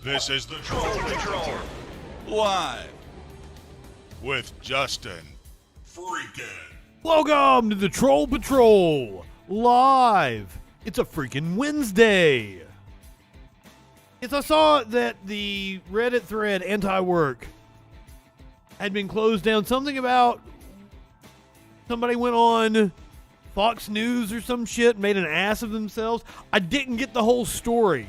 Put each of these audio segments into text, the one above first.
This is the Troll Patrol. Live. With Justin. Freakin. Welcome to the Troll Patrol. Live. It's a freaking Wednesday. Yes, I saw that the Reddit thread anti-work had been closed down. Something about somebody went on Fox News or some shit and made an ass of themselves. I didn't get the whole story.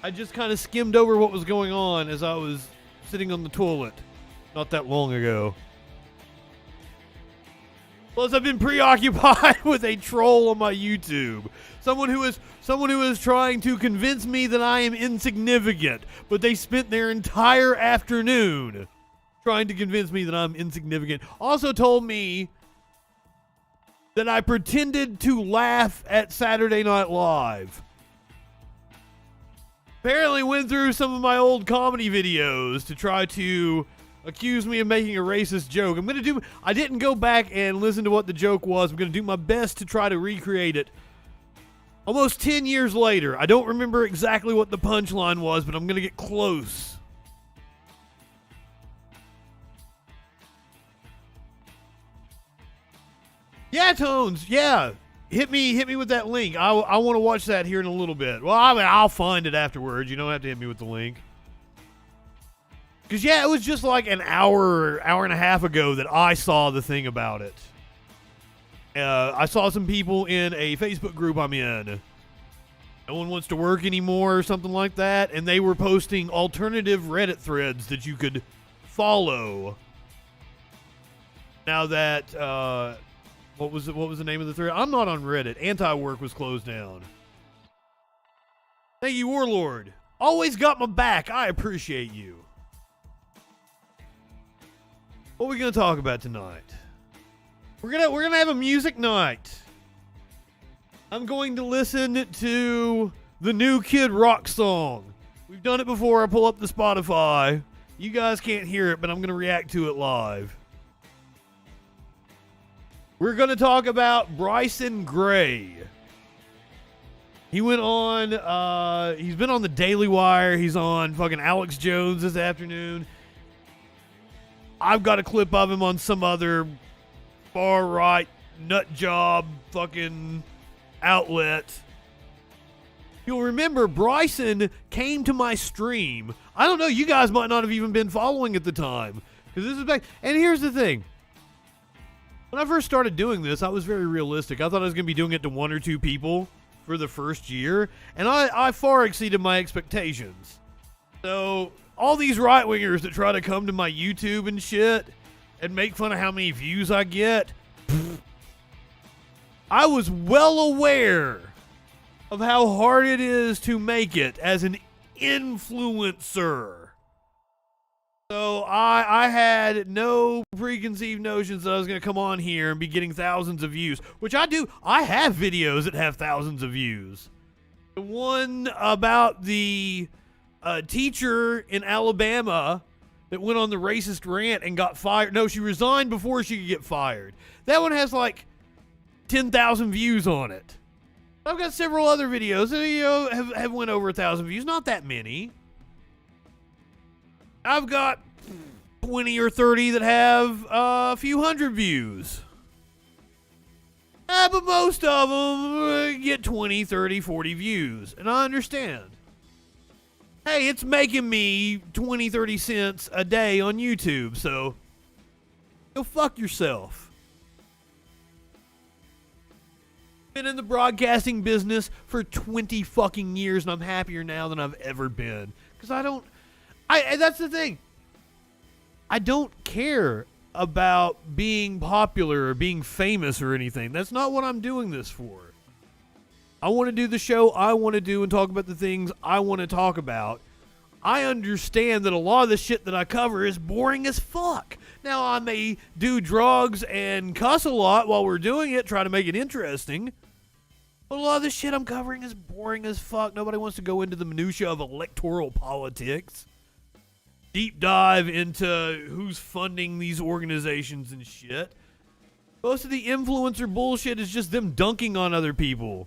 I just kind of skimmed over what was going on as I was sitting on the toilet not that long ago. Plus, I've been preoccupied with a troll on my YouTube. Someone who is trying to convince me that I am insignificant, but they spent their entire afternoon trying to convince me that I'm insignificant. Also told me that I pretended to laugh at Saturday Night Live. Apparently went through some of my old comedy videos to try to accuse me of making a racist joke. I didn't go back and listen to what the joke was. I'm going to do my best to try to recreate it. Almost 10 years later. I don't remember exactly what the punchline was, but I'm going to get close. Yeah, Tones, yeah. Hit me with that link. I want to watch that here in a little bit. Well, I'll find it afterwards. You don't have to hit me with the link. Because, yeah, it was just like an hour and a half ago that I saw the thing about it. I saw some people in a Facebook group I'm in. No one wants to work anymore or something like that. And they were posting alternative Reddit threads that you could follow. Now that, what was the name of the thread? I'm not on Reddit. Anti-work was closed down. Thank you, Warlord. Always got my back. I appreciate you. What are we gonna talk about tonight? We're gonna have a music night. I'm going to listen to the new Kid Rock song. We've done it before. I pull up the Spotify. You guys can't hear it, but I'm gonna react to it live. We're going to talk about Bryson Gray. He went on, he's been on the Daily Wire. He's on fucking Alex Jones this afternoon. I've got a clip of him on some other far-right nut job fucking outlet. You'll remember Bryson came to my stream. I don't know, you guys might not have even been following at the time. Because this is back. And here's the thing. When I first started doing this, I was very realistic. I thought I was going to be doing it to one or two people for the first year, and I far exceeded my expectations. So, all these right-wingers that try to come to my YouTube and shit and make fun of how many views I get, I was well aware of how hard it is to make it as an influencer. So I had no preconceived notions that I was going to come on here and be getting thousands of views, which I do. I have videos that have thousands of views. The one about the teacher in Alabama that went on the racist rant and got fired. No, she resigned before she could get fired. That one has like 10,000 views on it. I've got several other videos that have went over 1,000 views. Not that many. I've got 20 or 30 that have a few hundred views. But most of them get 20, 30, 40 views. And I understand. Hey, it's making me 20, 30 cents a day on YouTube, so go fuck yourself. Been in the broadcasting business for 20 fucking years, and I'm happier now than I've ever been. Because that's the thing. I don't care about being popular or being famous or anything. That's not what I'm doing this for. I want to do the show I want to do and talk about the things I want to talk about. I understand that a lot of the shit that I cover is boring as fuck. Now, I may do drugs and cuss a lot while we're doing it, try to make it interesting. But a lot of the shit I'm covering is boring as fuck. Nobody wants to go into the minutia of electoral politics. Deep dive into who's funding these organizations and shit. Most of the influencer bullshit is just them dunking on other people.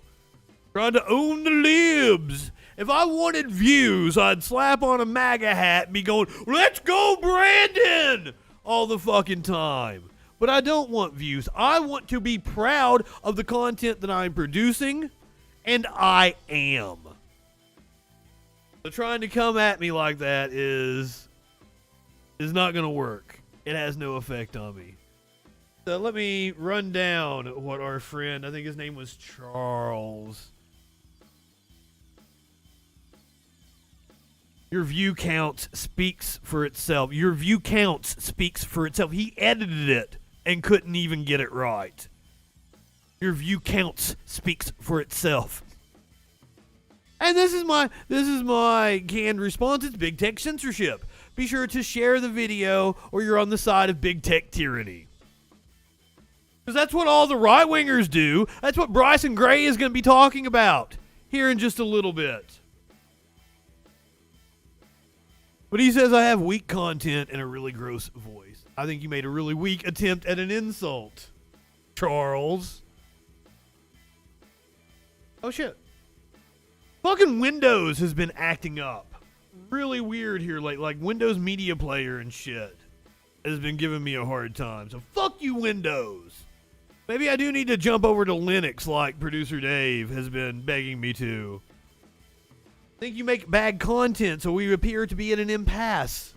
Trying to own the libs If I wanted views, I'd slap on a MAGA hat and be going, let's go, Brandon, all the fucking time. But I don't want views. I want to be proud of the content that I'm producing, and I am. So trying to come at me like that is not going to work. It has no effect on me. So let me run down what our friend, I think his name was Charles. Your view count speaks for itself. Your view counts speaks for itself. He edited it and couldn't even get it right. Your view counts speaks for itself. And this is my canned response. It's big tech censorship. Be sure to share the video or you're on the side of big tech tyranny. Because that's what all the right-wingers do. That's what Bryson Gray is going to be talking about here in just a little bit. But he says I have weak content and a really gross voice. I think you made a really weak attempt at an insult, Charles. Oh, shit. Fucking Windows has been acting up. Really weird here. Like Windows Media Player and shit has been giving me a hard time. So fuck you, Windows. Maybe I do need to jump over to Linux like producer Dave has been begging me to. I think you make bad content, so we appear to be at an impasse.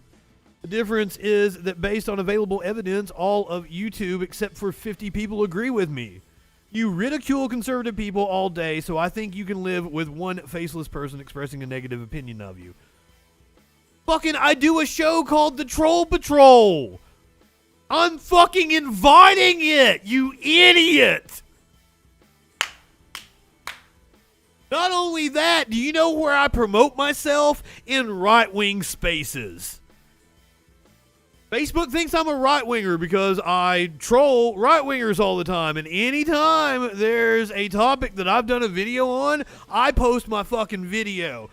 The difference is that based on available evidence, all of YouTube except for 50 people agree with me. You ridicule conservative people all day, so I think you can live with one faceless person expressing a negative opinion of you. Fucking, I do a show called The Troll Patrol. I'm fucking inviting it, you idiot. Not only that, do you know where I promote myself? In right-wing spaces. Facebook thinks I'm a right-winger because I troll right-wingers all the time. And anytime there's a topic that I've done a video on, I post my fucking video.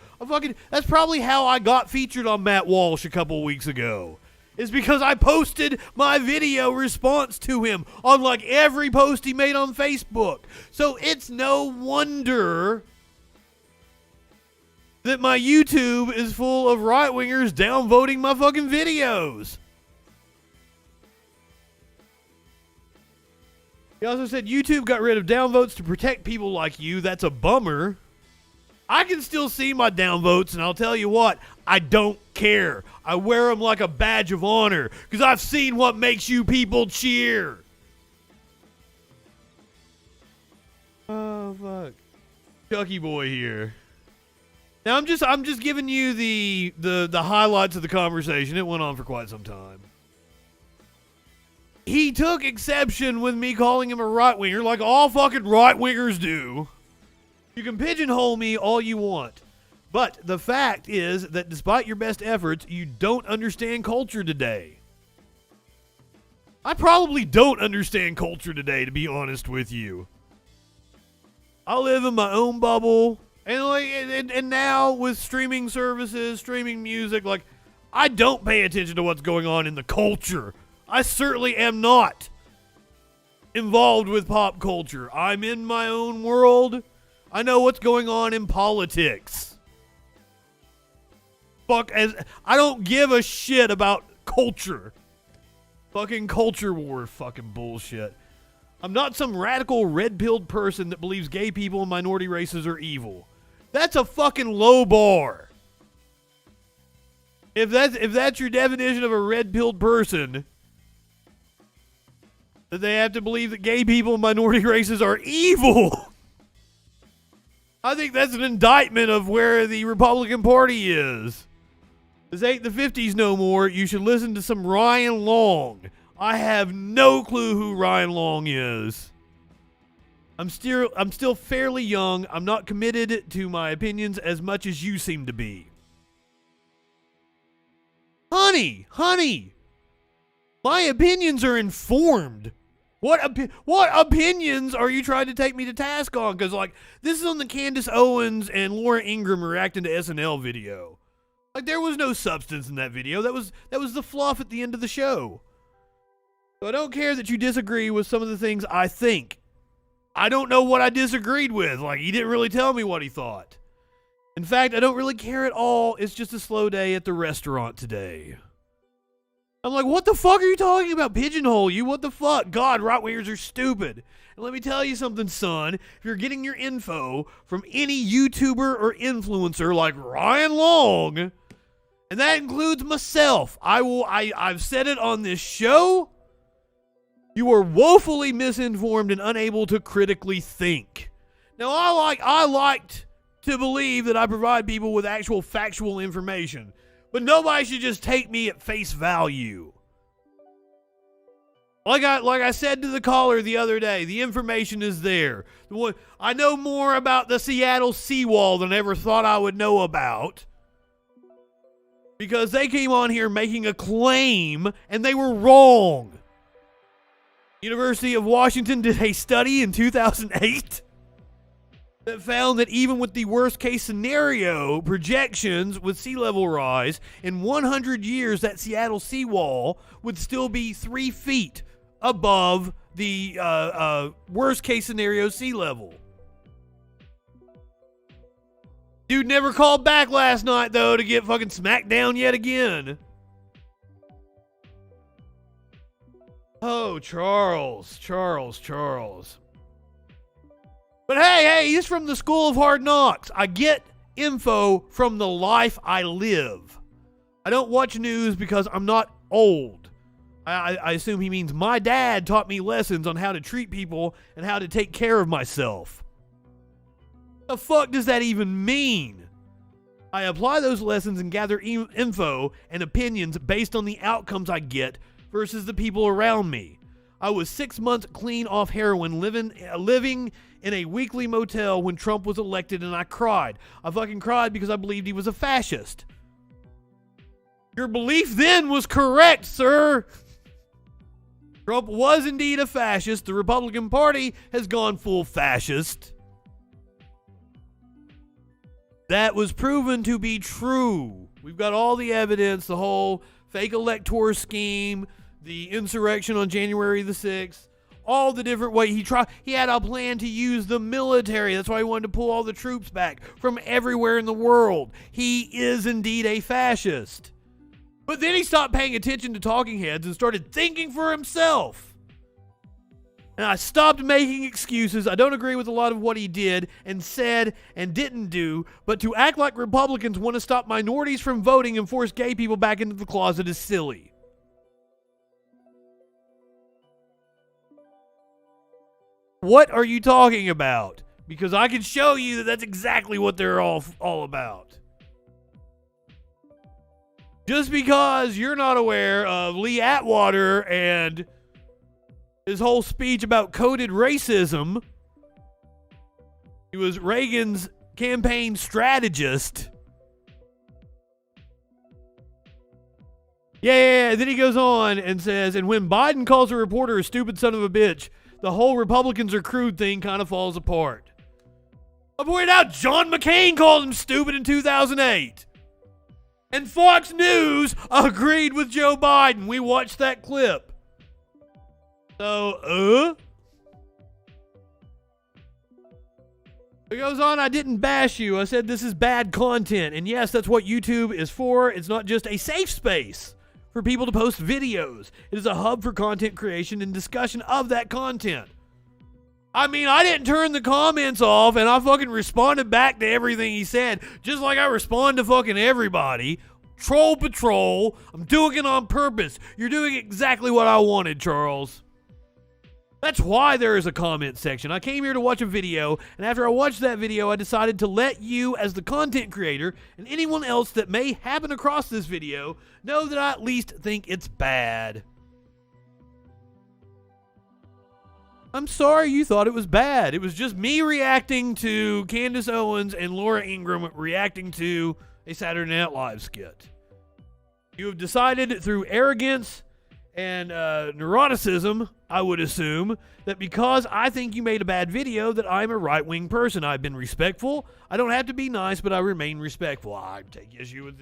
That's probably how I got featured on Matt Walsh a couple weeks ago. It's because I posted my video response to him on like every post he made on Facebook. So it's no wonder that my YouTube is full of right-wingers downvoting my fucking videos. He also said YouTube got rid of downvotes to protect people like you. That's a bummer. I can still see my downvotes, and I'll tell you what, I don't care. I wear them like a badge of honor because I've seen what makes you people cheer. Oh, fuck. Chucky boy here. Now, I'm just giving you the highlights of the conversation. It went on for quite some time. He took exception with me calling him a right-winger like all fucking right-wingers do. You can pigeonhole me all you want. But the fact is that despite your best efforts, you don't understand culture today. I probably don't understand culture today, to be honest with you. I live in my own bubble. And now with streaming services, streaming music, like, I don't pay attention to what's going on in the culture. I certainly am not involved with pop culture. I'm in my own world. I know what's going on in politics. I don't give a shit about culture. Fucking culture war fucking bullshit. I'm not some radical red-pilled person that believes gay people and minority races are evil. That's a fucking low bar. If that's your definition of a red-pilled person, that they have to believe that gay people and minority races are evil. I think that's an indictment of where the Republican Party is. This ain't the 50s no more. You should listen to some Ryan Long. I have no clue who Ryan Long is. I'm still fairly young. I'm not committed to my opinions as much as you seem to be. Honey, my opinions are informed. What opinions are you trying to take me to task on? Because, like, this is on the Candace Owens and Laura Ingraham reacting to SNL video. Like, there was no substance in that video. That was the fluff at the end of the show. So I don't care that you disagree with some of the things I think. I don't know what I disagreed with. Like, he didn't really tell me what he thought. In fact, I don't really care at all. It's just a slow day at the restaurant today. I'm like, what the fuck are you talking about? Pigeonhole you? What the fuck? God, right-wingers are stupid. And let me tell you something, son. If you're getting your info from any YouTuber or influencer like Ryan Long, and that includes myself, I've said it on this show, you are woefully misinformed and unable to critically think. Now, I liked to believe that I provide people with actual factual information, but nobody should just take me at face value. Like I said to the caller the other day, the information is there. I know more about the Seattle seawall than I ever thought I would know about, because they came on here making a claim and they were wrong. University of Washington did a study in 2008 that found that even with the worst case scenario projections with sea level rise, in 100 years that Seattle seawall would still be 3 feet above the worst case scenario sea level. Dude never called back last night, though, to get fucking smacked down yet again. Oh, Charles. But hey, he's from the School of Hard Knocks. I get info from the life I live. I don't watch news because I'm not old. I assume he means my dad taught me lessons on how to treat people and how to take care of myself. The fuck does that even mean? I apply those lessons and gather info and opinions based on the outcomes I get versus the people around me. I was 6 months clean off heroin, living in a weekly motel when Trump was elected, and I cried. I fucking cried because I believed he was a fascist. Your belief then was correct, sir. Trump was indeed a fascist. The Republican Party has gone full fascist. That was proven to be true. We've got all the evidence, the whole fake elector scheme, the insurrection on January the 6th, all the different ways he had a plan to use the military. That's why he wanted to pull all the troops back from everywhere in the world. He is indeed a fascist. But then he stopped paying attention to talking heads and started thinking for himself. And I stopped making excuses. I don't agree with a lot of what he did and said and didn't do, but to act like Republicans want to stop minorities from voting and force gay people back into the closet is silly. What are you talking about? Because I can show you that that's exactly what they're all about. Just because you're not aware of Lee Atwater and his whole speech about coded racism, he was Reagan's campaign strategist. Yeah. Then he goes on and says, and when Biden calls a reporter a stupid son of a bitch, the whole Republicans are crude thing kind of falls apart. I pointed out John McCain called him stupid in 2008. And Fox News agreed with Joe Biden. We watched that clip. So, It goes on, I didn't bash you. I said this is bad content. And yes, that's what YouTube is for. It's not just a safe space for people to post videos. It is a hub for content creation and discussion of that content. I mean, I didn't turn the comments off, and I fucking responded back to everything he said, just like I respond to fucking everybody. Troll patrol. I'm doing it on purpose. You're doing exactly what I wanted, Charles. That's why there is a comment section. I came here to watch a video, and after I watched that video, I decided to let you, as the content creator, and anyone else that may happen across this video, know that I at least think it's bad. I'm sorry you thought it was bad. It was just me reacting to Candace Owens and Laura Ingraham reacting to a Saturday Night Live skit. You have decided through arrogance and neuroticism, I would assume, that because I think you made a bad video that I'm a right-wing person. I've been respectful. I don't have to be nice, but I remain respectful. I take issue with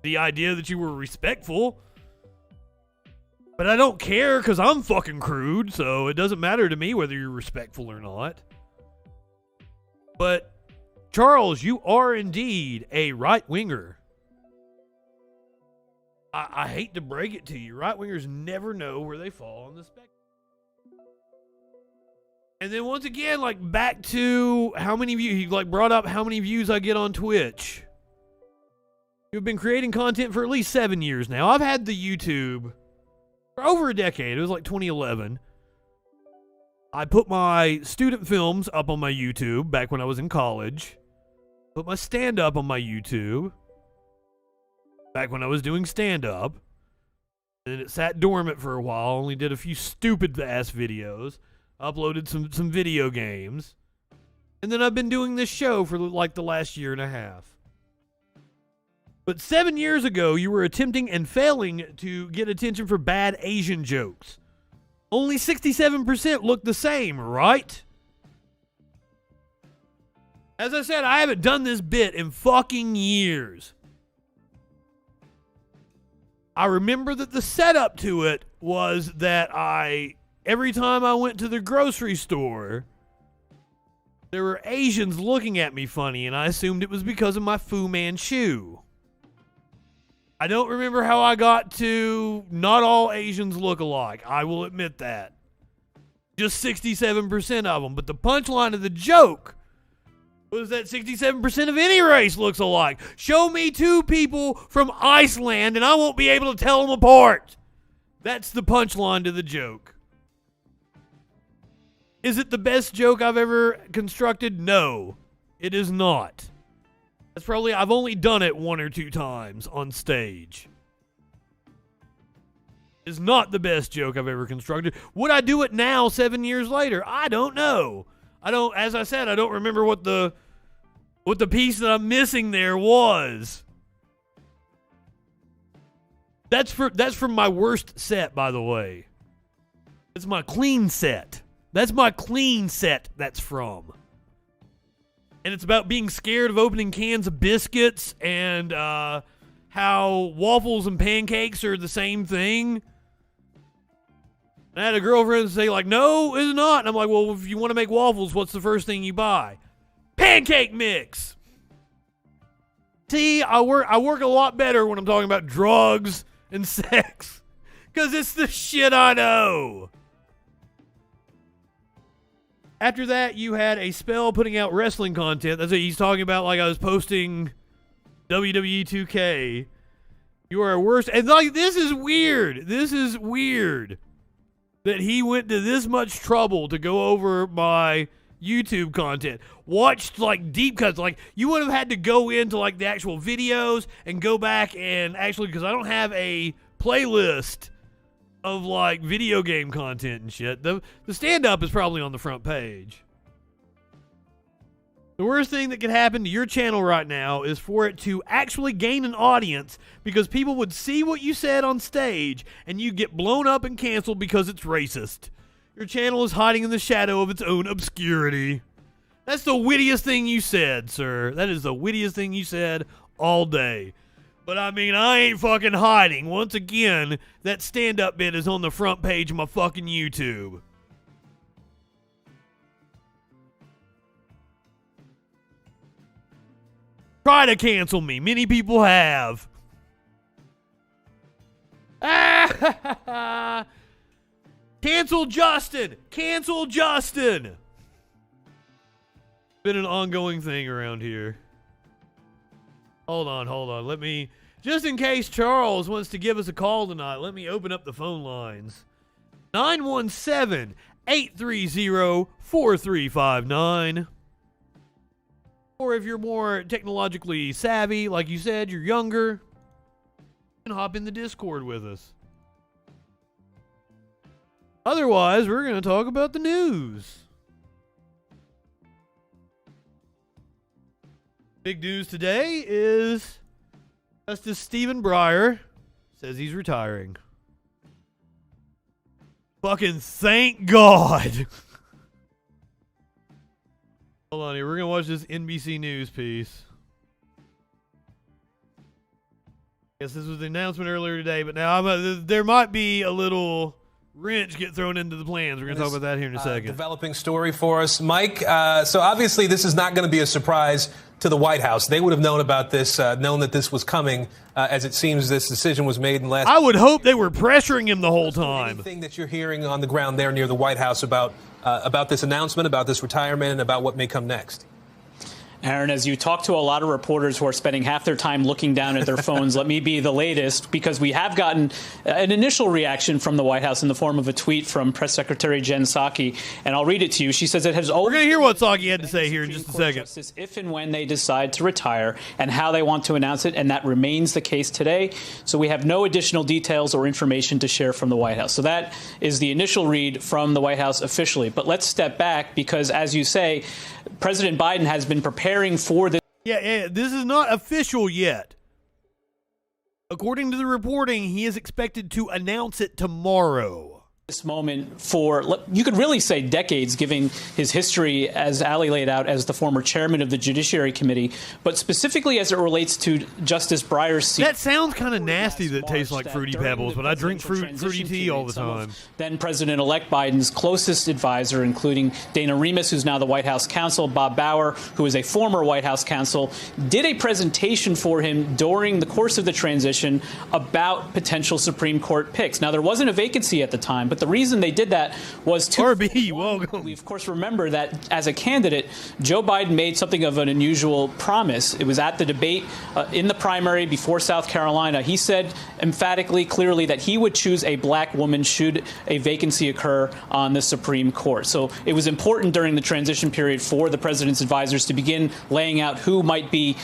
the idea that you were respectful. But I don't care because I'm fucking crude, so it doesn't matter to me whether you're respectful or not. But Charles, you are indeed a right-winger. I hate to break it to you. Right-wingers never know where they fall on the spectrum. And then once again, like, back to how many views, he like brought up how many views I get on Twitch. You've been creating content for at least 7 years now. I've had the YouTube for over a decade. It was like 2011. I put my student films up on my YouTube back when I was in college. Put my stand-up on my YouTube back when I was doing stand-up. And then it sat dormant for a while. Only did a few stupid-ass videos. Uploaded some video games. And then I've been doing this show for like the last year and a half. But 7 years ago, you were attempting and failing to get attention for bad Asian jokes. Only 67% look the same, right? As I said, I haven't done this bit in fucking years. I remember that the setup to it was that every time I went to the grocery store, there were Asians looking at me funny, and I assumed it was because of my Fu Manchu. I don't remember how I got to not all Asians look alike. I will admit that. Just 67% of them. But the punchline of the joke was that 67% of any race looks alike. Show me two people from Iceland and I won't be able to tell them apart. That's the punchline to the joke. Is it the best joke I've ever constructed? No, it is not. That's probably, I've only done it 1 or 2 times on stage. It's not the best joke I've ever constructed. Would I do it now 7 years later? I don't know. As I said, I don't remember what the piece that I'm missing there was. That's from my worst set, by the way. It's my clean set. That's my clean set that's from. And it's about being scared of opening cans of biscuits and how waffles and pancakes are the same thing. And I had a girlfriend say, like, no, it's not. And I'm like, well, if you want to make waffles, what's the first thing you buy? Pancake mix. See, I work a lot better when I'm talking about drugs and sex. Because it's the shit I know. After that, you had a spell putting out wrestling content. That's what he's talking about, like I was posting WWE 2K. You are worse. And like, this is weird. This is weird that he went to this much trouble to go over my YouTube content. Watched like deep cuts. Like, you would have had to go into like the actual videos and go back and actually, because I don't have a playlist of like video game content and shit. The stand-up is probably on the front page. The worst thing that could happen to your channel right now is for it to actually gain an audience, because people would see what you said on stage and you get blown up and canceled because it's racist. Your channel is hiding in the shadow of its own obscurity. That's the wittiest thing you said, sir. That is the wittiest thing you said all day. But I mean, I ain't fucking hiding. Once again, that stand-up bit is on the front page of my fucking YouTube. Try to cancel me. Many people have. Cancel Justin! Cancel Justin! Been an ongoing thing around here. Hold on. Let me, just in case Charles wants to give us a call tonight, let me open up the phone lines. 917-830-4359. Or if you're more technologically savvy, like you said, you're younger, you can hop in the Discord with us. Otherwise, we're going to talk about the news. Big news today is Justice Stephen Breyer says he's retiring. Fucking thank God. Hold on here. We're going to watch this NBC News piece. Guess this was the announcement earlier today, but now there might be a little wrench get thrown into the plans. We're going to talk about that here in a second. Developing story for us, Mike. So obviously this is not going to be a surprise to the White House. They would have known about this, known that this was coming, as it seems this decision was made in last. I would hope they were pressuring him the whole time. Anything that you're hearing on the ground there near the White House about this announcement, about this retirement, and about what may come next? Aaron, as you talk to a lot of reporters who are spending half their time looking down at their phones, let me be the latest, because we have gotten an initial reaction from the White House in the form of a tweet from Press Secretary Jen Psaki, and I'll read it to you. She says it has always... We're going to hear what Psaki had to say here in just a second. Justice if and when they decide to retire and how they want to announce it, and that remains the case today. So we have no additional details or information to share from the White House. So that is the initial read from the White House officially. But let's step back because, as you say, President Biden has been preparing for this. Yeah, this is not official yet. According to the reporting, he is expected to announce it tomorrow. This moment for, you could really say decades, given his history, as Ali laid out, as the former chairman of the Judiciary Committee, but specifically as it relates to Justice Breyer's seat. That sounds kind of nasty that tastes like Fruity Pebbles, but I drink fruity tea all the time. Then President-elect Biden's closest advisor, including Dana Remus, who's now the White House counsel, Bob Bauer, who is a former White House counsel, did a presentation for him during the course of the transition about potential Supreme Court picks. Now, there wasn't a vacancy at the time, but the reason they did that was to... RB, welcome. We, of course, remember that as a candidate, Joe Biden made something of an unusual promise. It was at the debate in the primary before South Carolina. He said emphatically, clearly, that he would choose a black woman should a vacancy occur on the Supreme Court. So it was important during the transition period for the president's advisors to begin laying out who might be...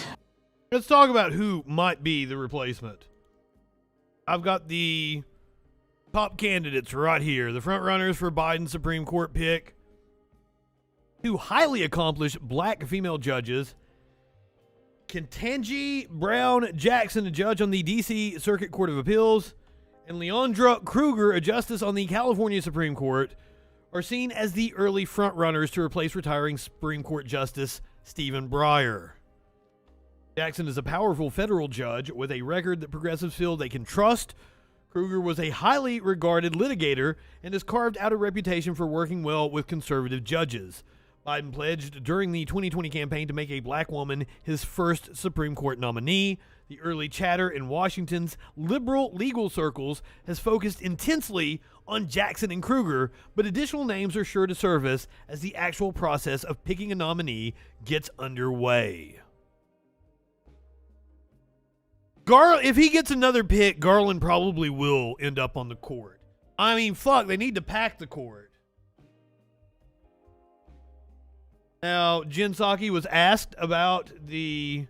Let's talk about who might be the replacement. I've got the top candidates right here, the front runners for Biden's Supreme Court pick. Two highly accomplished black female judges, Ketanji Brown Jackson, a judge on the D.C. Circuit Court of Appeals, and Leondra Kruger, a justice on the California Supreme Court, are seen as the early front runners to replace retiring Supreme Court Justice Stephen Breyer. Jackson is a powerful federal judge with a record that progressives feel they can trust. Kruger was a highly regarded litigator and has carved out a reputation for working well with conservative judges. Biden pledged during the 2020 campaign to make a black woman his first Supreme Court nominee. The early chatter in Washington's liberal legal circles has focused intensely on Jackson and Kruger, but additional names are sure to surface as the actual process of picking a nominee gets underway. If he gets another pick, Garland probably will end up on the court. I mean, fuck, they need to pack the court. Now, Jen Psaki was asked about the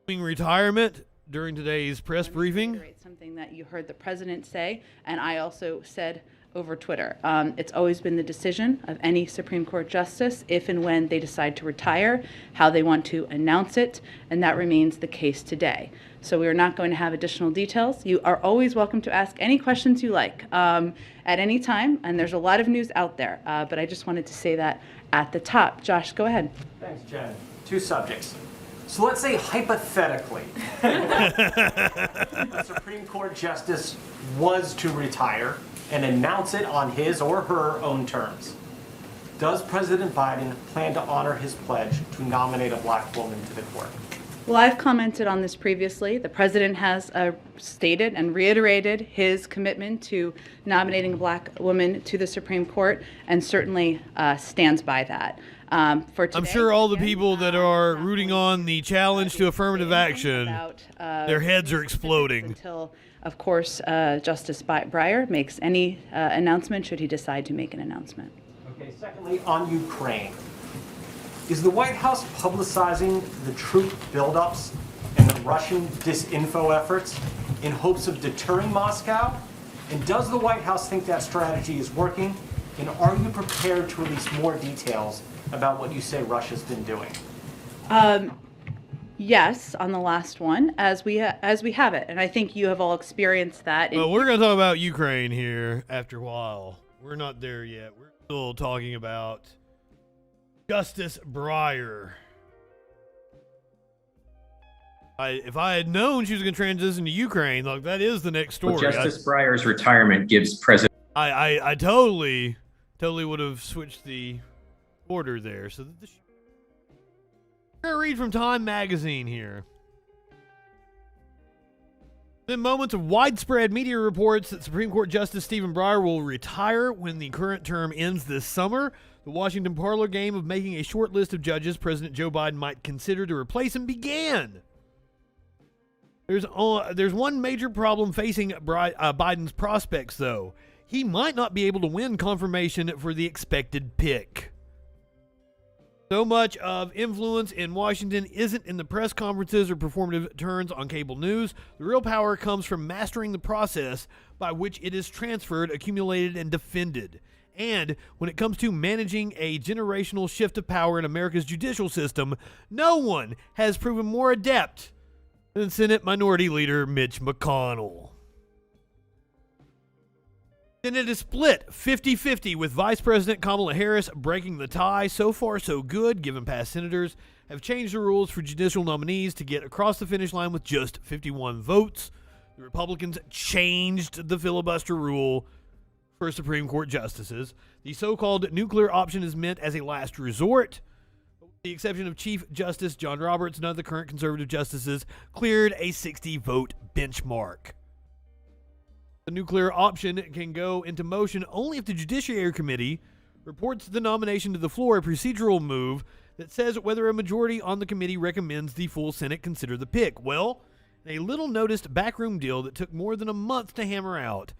retirement during today's press briefing. Something that you heard the president say, and I also said over Twitter. It's always been the decision of any Supreme Court justice, if and when they decide to retire, how they want to announce it, and that remains the case today. So we are not going to have additional details. You are always welcome to ask any questions you like at any time, and there's a lot of news out there, but I just wanted to say that at the top. Josh, go ahead. Thanks, Jen. Two subjects. So let's say hypothetically, a Supreme Court justice was to retire and announce it on his or her own terms. Does President Biden plan to honor his pledge to nominate a black woman to the court? Well, I've commented on this previously. The president has stated and reiterated his commitment to nominating a black woman to the Supreme Court, and certainly stands by that. For today, I'm sure all the people that are rooting on the challenge to affirmative action, their heads are exploding. Until, of course, Justice Breyer makes any announcement, should he decide to make an announcement. Okay, secondly, on Ukraine. Is the White House publicizing the troop buildups and the Russian disinfo efforts in hopes of deterring Moscow? And does the White House think that strategy is working? And are you prepared to release more details about what you say Russia's been doing? Yes, on the last one, as we have it, and I think you have all experienced that. Well, we're going to talk about Ukraine here after a while. We're not there yet. We're still talking about Justice Breyer. If I had known she was going to transition to Ukraine, like that is the next story. Well, Justice Breyer's retirement gives President I totally would have switched the order there. So I'm gonna read from Time Magazine here. In moments of widespread media reports that Supreme Court Justice Stephen Breyer will retire when the current term ends this summer, the Washington parlor game of making a short list of judges President Joe Biden might consider to replace him began. There's one major problem facing Biden's prospects, though. He might not be able to win confirmation for the expected pick. So much of influence in Washington isn't in the press conferences or performative turns on cable news. The real power comes from mastering the process by which it is transferred, accumulated, and defended. And when it comes to managing a generational shift of power in America's judicial system, no one has proven more adept than Senate Minority Leader Mitch McConnell. Senate is split 50-50 with Vice President Kamala Harris breaking the tie. So far, so good, given past senators have changed the rules for judicial nominees to get across the finish line with just 51 votes. The Republicans changed the filibuster rule for Supreme Court justices. The so-called nuclear option is meant as a last resort. With the exception of Chief Justice John Roberts, none of the current conservative justices cleared a 60-vote benchmark. The nuclear option can go into motion only if the Judiciary Committee reports the nomination to the floor, a procedural move that says whether a majority on the committee recommends the full Senate consider the pick. Well, in a little-noticed backroom deal that took more than a month to hammer out,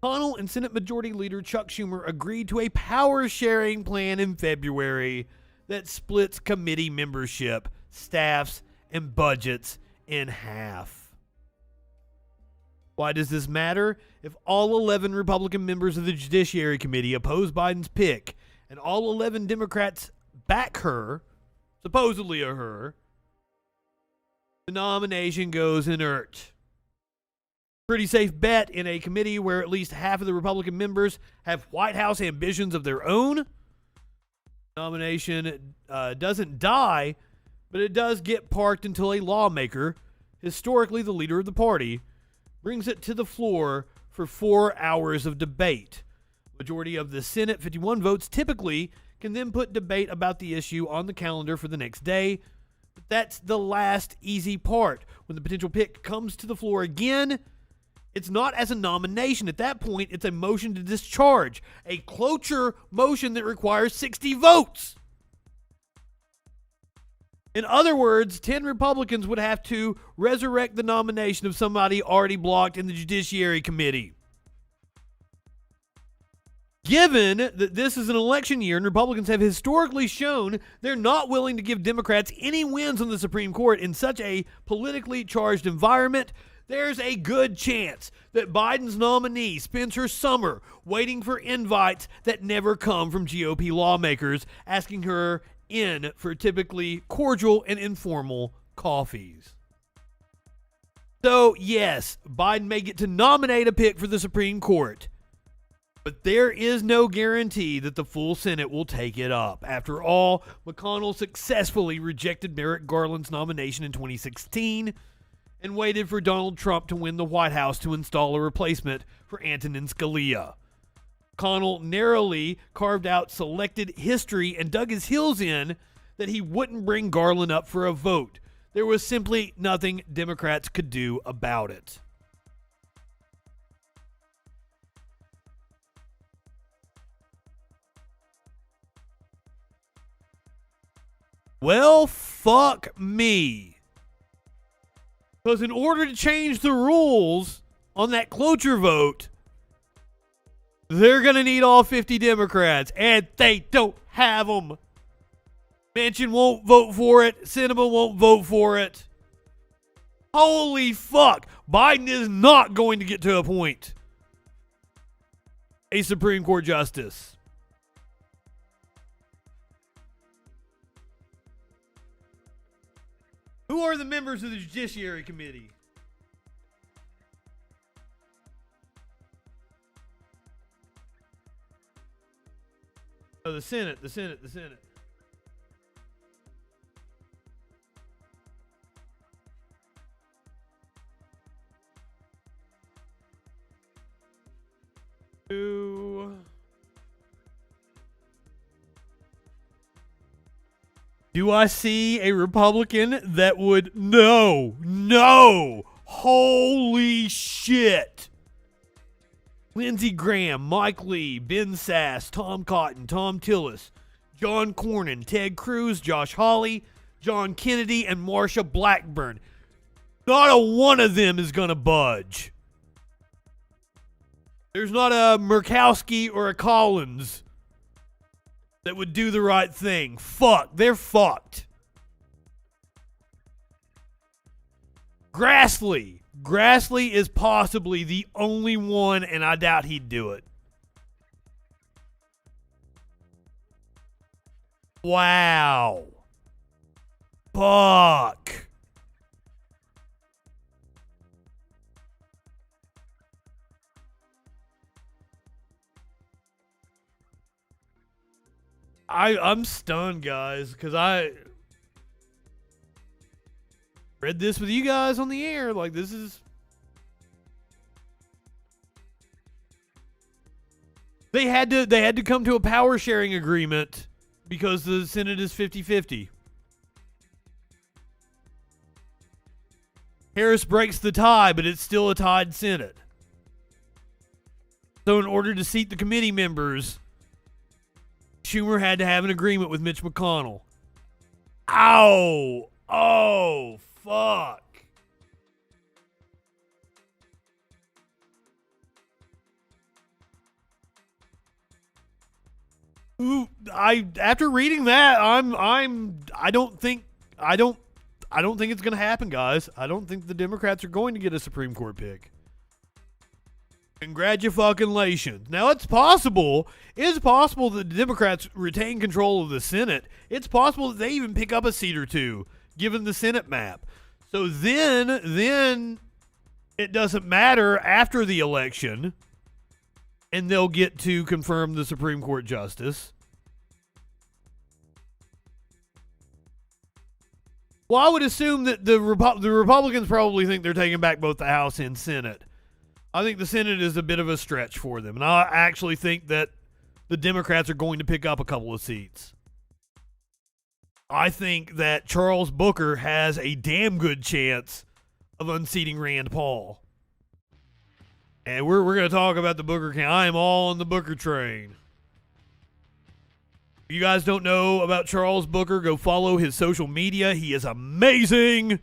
McConnell and Senate Majority Leader Chuck Schumer agreed to a power-sharing plan in February that splits committee membership, staffs, and budgets in half. Why does this matter? If all 11 Republican members of the Judiciary Committee oppose Biden's pick, and all 11 Democrats back her, supposedly a her, the nomination goes inert. Pretty safe bet in a committee where at least half of the Republican members have White House ambitions of their own. Nomination doesn't die, but it does get parked until a lawmaker, historically the leader of the party, brings it to the floor for 4 hours of debate. Majority of the Senate, 51 votes, typically can then put debate about the issue on the calendar for the next day. But that's the last easy part. When the potential pick comes to the floor again, it's not as a nomination. At that point, it's a motion to discharge, a cloture motion that requires 60 votes. In other words, 10 Republicans would have to resurrect the nomination of somebody already blocked in the Judiciary Committee. Given that this is an election year and Republicans have historically shown they're not willing to give Democrats any wins on the Supreme Court in such a politically charged environment, there's a good chance that Biden's nominee spends her summer waiting for invites that never come from GOP lawmakers, asking her in for typically cordial and informal coffees. So, yes, Biden may get to nominate a pick for the Supreme Court, but there is no guarantee that the full Senate will take it up. After all, McConnell successfully rejected Merrick Garland's nomination in 2016 and waited for Donald Trump to win the White House to install a replacement for Antonin Scalia. McConnell narrowly carved out selected history and dug his heels in that he wouldn't bring Garland up for a vote. There was simply nothing Democrats could do about it. Well, fuck me. Because in order to change the rules on that cloture vote, they're going to need all 50 Democrats, and they don't have them. Manchin won't vote for it. Sinema won't vote for it. Holy fuck. Biden is not going to get to appoint a Supreme Court justice. Who are the members of the Judiciary Committee? Oh, the Senate. Two, Do I see a Republican that would... No! Holy shit! Lindsey Graham, Mike Lee, Ben Sass, Tom Cotton, Tom Tillis, John Cornyn, Ted Cruz, Josh Hawley, John Kennedy, and Marsha Blackburn. Not a one of them is going to budge. There's not a Murkowski or a Collins that would do the right thing. Fuck. They're fucked. Grassley. Grassley is possibly the only one, and I doubt he'd do it. Wow. Fuck. I'm stunned, guys, because I read this with you guys on the air. Like, this is... They had to come to a power sharing agreement because the Senate is 50-50. Harris breaks the tie, but it's still a tied Senate. So in order to seat the committee members, Schumer had to have an agreement with Mitch McConnell. Ow! Oh, fuck. Ooh, after reading that, I don't think it's going to happen, guys. I don't think the Democrats are going to get a Supreme Court pick. Congratulations. Now, it's possible that the Democrats retain control of the Senate. It's possible that they even pick up a seat or two, given the Senate map. So then it doesn't matter after the election, and they'll get to confirm the Supreme Court justice. Well, I would assume that the Republicans probably think they're taking back both the House and Senate. I think the Senate is a bit of a stretch for them, and I actually think that the Democrats are going to pick up a couple of seats. I think that Charles Booker has a damn good chance of unseating Rand Paul. And we're going to talk about the Booker camp. I am all on the Booker train. If you guys don't know about Charles Booker, go follow his social media. He is amazing.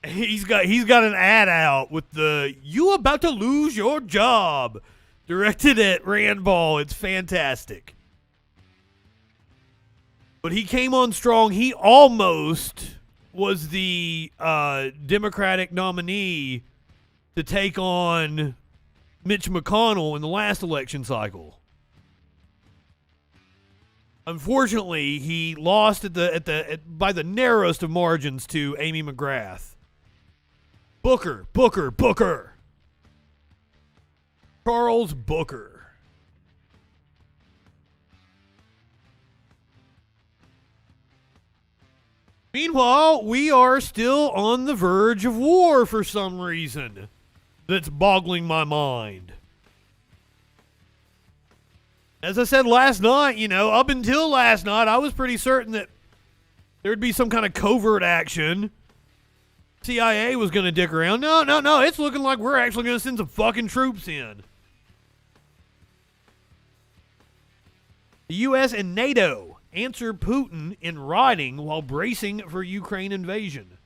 He's got an ad out with the "You about to lose your job" directed at Rand Paul. It's fantastic. But he came on strong. He almost was the Democratic nominee to take on Mitch McConnell in the last election cycle. Unfortunately, he lost by the narrowest of margins to Amy McGrath. Booker. Charles Booker. Meanwhile, we are still on the verge of war for some reason that's boggling my mind. As I said last night, up until last night, I was pretty certain that there'd be some kind of covert action. CIA was going to dick around. No. It's looking like we're actually going to send some fucking troops in. The U.S. and NATO answer Putin in writing while bracing for Ukraine invasion.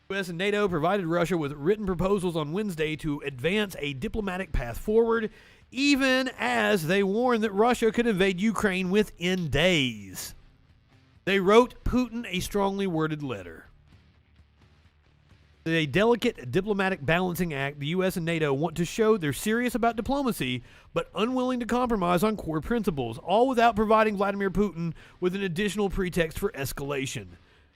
The U.S. and NATO provided Russia with written proposals on Wednesday to advance a diplomatic path forward, even as they warned that Russia could invade Ukraine within days. They wrote Putin a strongly worded letter. A delicate diplomatic balancing act, the U.S. and NATO want to show they're serious about diplomacy, but unwilling to compromise on core principles, all without providing Vladimir Putin with an additional pretext for escalation.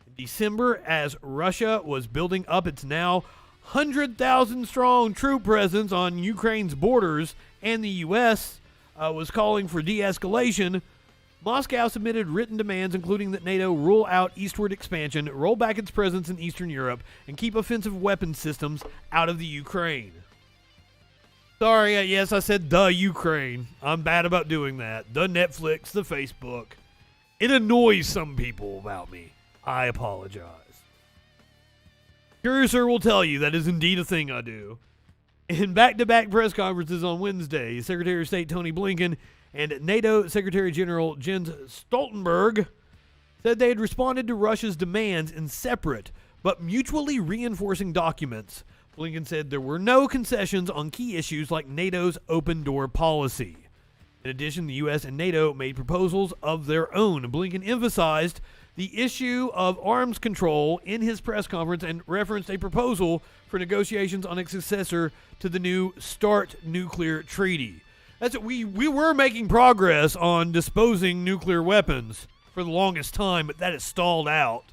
In December, as Russia was building up its now 100,000-strong troop presence on Ukraine's borders, and the U.S. Was calling for de-escalation, Moscow submitted written demands including that NATO rule out eastward expansion, roll back its presence in Eastern Europe, and keep offensive weapons systems out of the Ukraine. Sorry, yes, I said the Ukraine. I'm bad about doing that. The Netflix, the Facebook. It annoys some people about me. I apologize. Curiouser will tell you that is indeed a thing I do. In back-to-back press conferences on Wednesday, Secretary of State Tony Blinken and NATO Secretary General Jens Stoltenberg said they had responded to Russia's demands in separate but mutually reinforcing documents. Blinken said there were no concessions on key issues like NATO's open-door policy. In addition, the U.S. and NATO made proposals of their own. Blinken emphasized the issue of arms control in his press conference and referenced a proposal for negotiations on a successor to the new START nuclear treaty. We were making progress on disposing nuclear weapons for the longest time, but that has stalled out.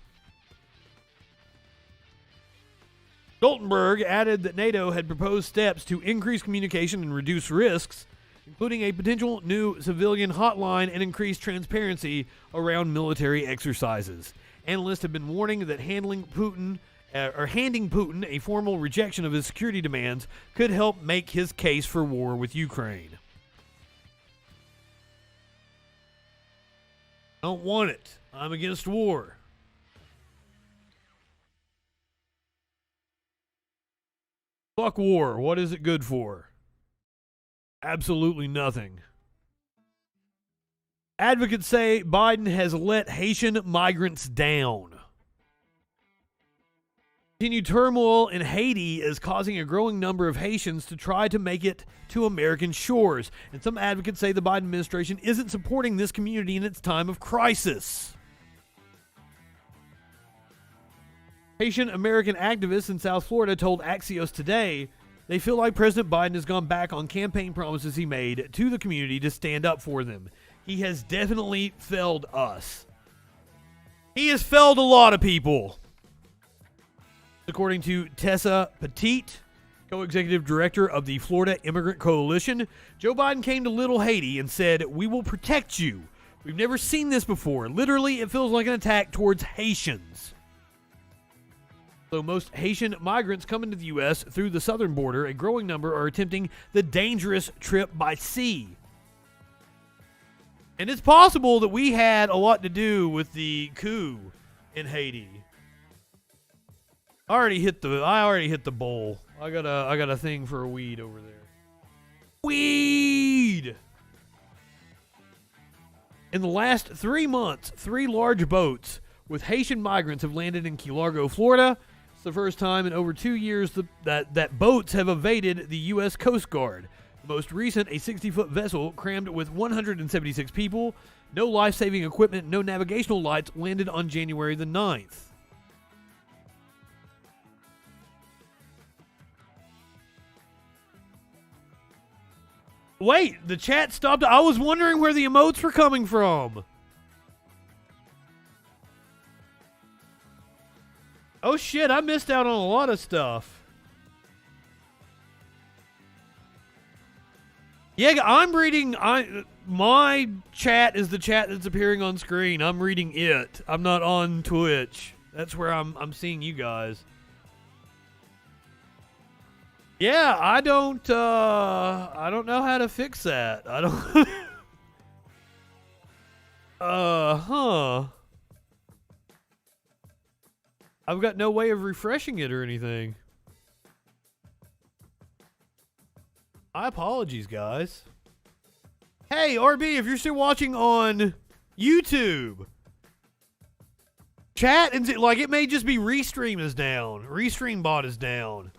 Stoltenberg added that NATO had proposed steps to increase communication and reduce risks, including a potential new civilian hotline and increased transparency around military exercises. Analysts have been warning that handing Putin a formal rejection of his security demands could help make his case for war with Ukraine. I don't want it. I'm against war. Fuck war. What is it good for? Absolutely nothing. Advocates say Biden has let Haitian migrants down. Continued turmoil in Haiti is causing a growing number of Haitians to try to make it to American shores, and some advocates say the Biden administration isn't supporting this community in its time of crisis. Haitian American activists in South Florida told Axios today they feel like President Biden has gone back on campaign promises he made to the community to stand up for them. He has definitely failed us. He has failed a lot of people. According to Tessa Petit, co-executive director of the Florida Immigrant Coalition, Joe Biden came to Little Haiti and said, "We will protect you. We've never seen this before. Literally, it feels like an attack towards Haitians." Though most Haitian migrants come into the U.S. through the southern border, a growing number are attempting the dangerous trip by sea. And it's possible that we had a lot to do with the coup in Haiti. I already hit the bowl. I got a thing for a weed over there. Weed! In the last 3 months, 3 large boats with Haitian migrants have landed in Key Largo, Florida. It's the first time in over 2 years that boats have evaded the U.S. Coast Guard. The most recent, a 60-foot vessel crammed with 176 people, no life-saving equipment, no navigational lights, landed on January the 9th. Wait, the chat stopped. I was wondering where the emotes were coming from. Oh shit, I missed out on a lot of stuff. Yeah, I'm reading. My chat is the chat that's appearing on screen. I'm reading it. I'm not on Twitch. That's where I'm seeing you guys. Yeah, I don't know how to fix that. I don't. I've got no way of refreshing it or anything. My apologies, guys. Hey, RB, if you're still watching on YouTube, chat and like it may just be Restream is down. Restream bot is down.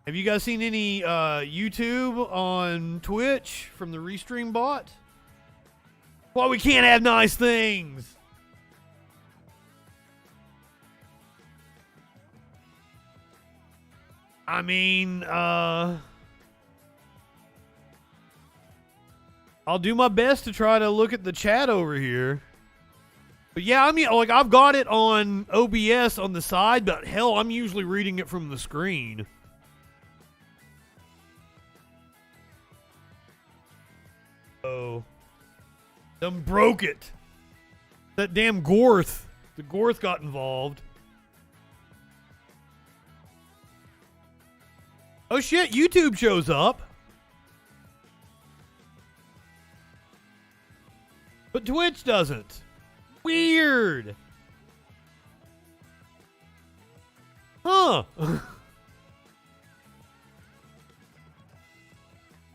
Have you guys seen any YouTube on Twitch from the Restream bot? Why we can't have nice things? I mean, I'll do my best to try to look at the chat over here. But yeah, I mean, like I've got it on OBS on the side, but hell, I'm usually reading it from the screen. Oh, them broke it. That damn Gorth. The Gorth got involved. Oh shit, YouTube shows up. But Twitch doesn't. Weird. Huh.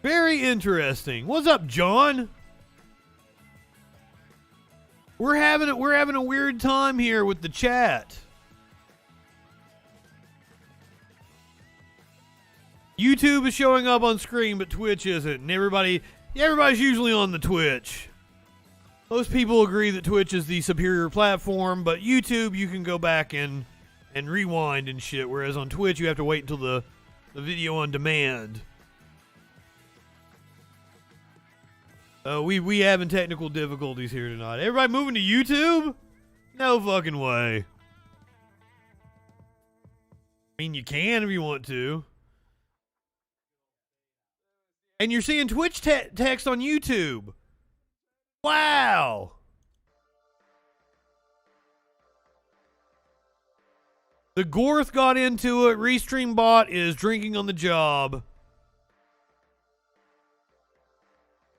Very interesting. What's up, John? We're having a weird time here with the chat. YouTube is showing up on screen, but Twitch isn't. And everybody's usually on the Twitch. Most people agree that Twitch is the superior platform, but YouTube, you can go back and rewind and shit, whereas on Twitch, you have to wait until the video on demand. We having technical difficulties here tonight. Everybody moving to YouTube? No fucking way. I mean, you can if you want to. And you're seeing Twitch text on YouTube. Wow. The Gorth got into it. Restream bot is drinking on the job.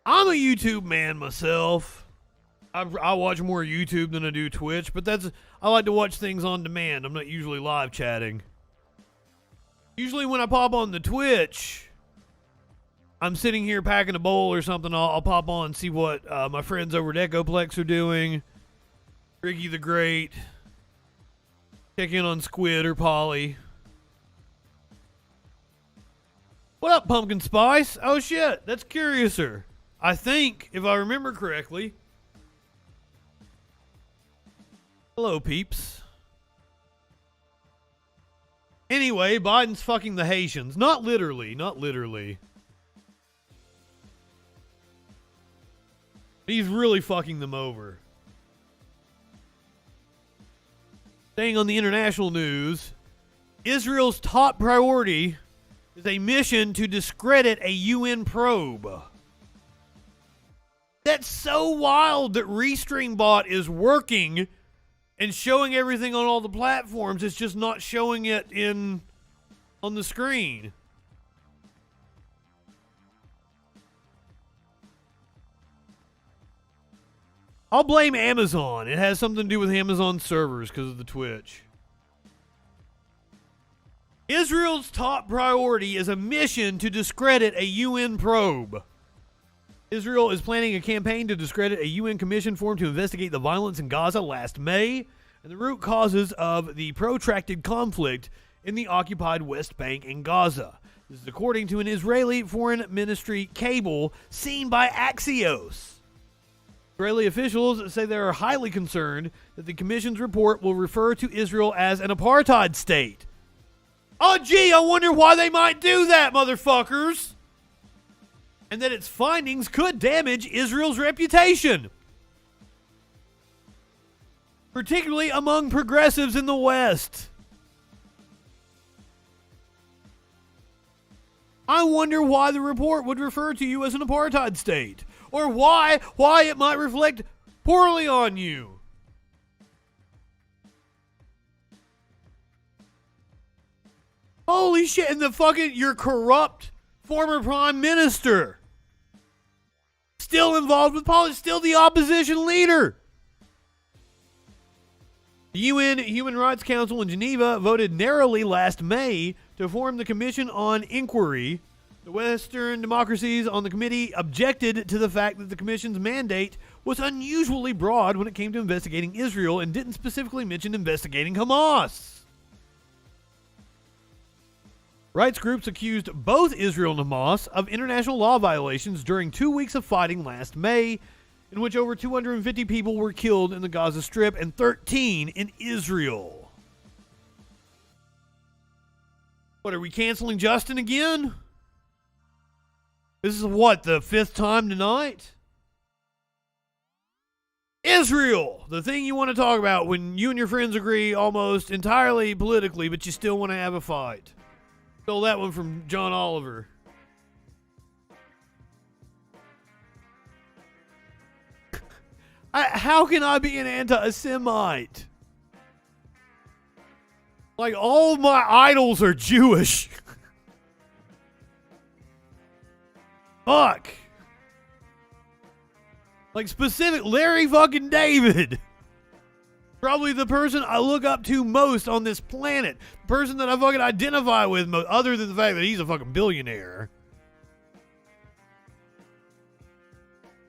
I'm a YouTube man myself. I watch more YouTube than I do Twitch, but I like to watch things on demand. I'm not usually live chatting. Usually when I pop on the Twitch, I'm sitting here packing a bowl or something. I'll pop on and see what my friends over at Echoplex are doing. Ricky the Great. Check in on Squid or Polly. What up, Pumpkin Spice? Oh shit, that's Curiouser. I think, if I remember correctly. Hello, peeps. Anyway, Biden's fucking the Haitians. Not literally, not literally. He's really fucking them over. Staying on the international news, Israel's top priority is a mission to discredit a UN probe. That's so wild that RestreamBot is working and showing everything on all the platforms. It's just not showing it on the screen. I'll blame Amazon. It has something to do with Amazon servers because of the Twitch. Israel's top priority is a mission to discredit a UN probe. Israel is planning a campaign to discredit a UN commission formed to investigate the violence in Gaza last May and the root causes of the protracted conflict in the occupied West Bank and Gaza. This is according to an Israeli Foreign Ministry cable seen by Axios. Israeli officials say they are highly concerned that the commission's report will refer to Israel as an apartheid state. Oh, gee, I wonder why they might do that, motherfuckers. And that its findings could damage Israel's reputation, particularly among progressives in the West. I wonder why the report would refer to you as an apartheid state, or why it might reflect poorly on you. Holy shit, and your corrupt former prime minister still involved with politics, still the opposition leader. The UN Human Rights Council in Geneva voted narrowly last May to form the Commission on Inquiry. The Western democracies on the committee objected to the fact that the Commission's mandate was unusually broad when it came to investigating Israel and didn't specifically mention investigating Hamas. Rights groups accused both Israel and Hamas of international law violations during 2 weeks of fighting last May, in which over 250 people were killed in the Gaza Strip and 13 in Israel. What, are we canceling Justin again? This is what, the fifth time tonight? Israel, the thing you want to talk about when you and your friends agree almost entirely politically, but you still want to have a fight. Stole that one from John Oliver. How can I be an anti-Semite? Like, all of my idols are Jewish. Fuck. Like, specific Larry fucking David. Probably the person I look up to most on this planet. The person that I fucking identify with most, other than the fact that he's a fucking billionaire.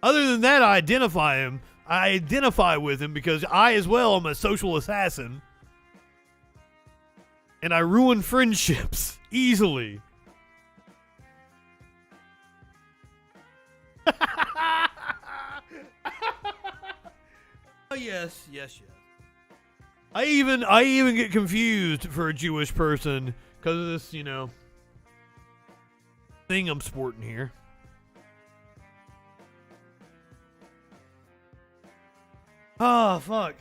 Other than that, I identify with him because I as well am a social assassin. And I ruin friendships easily. Oh, yes. I even get confused for a Jewish person because of this, thing I'm sporting here. Oh, fuck.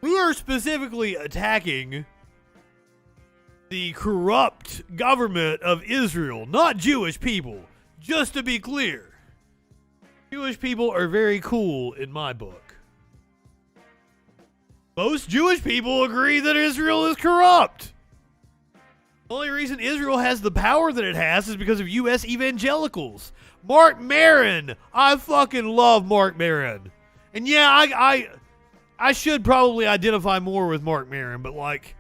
We are specifically attacking the corrupt government of Israel, not Jewish people. Just to be clear. Jewish people are very cool in my book. Most Jewish people agree that Israel is corrupt. The only reason Israel has the power that it has is because of U.S. evangelicals. Mark Maron. I fucking love Mark Maron. And yeah, I should probably identify more with Mark Maron, but like,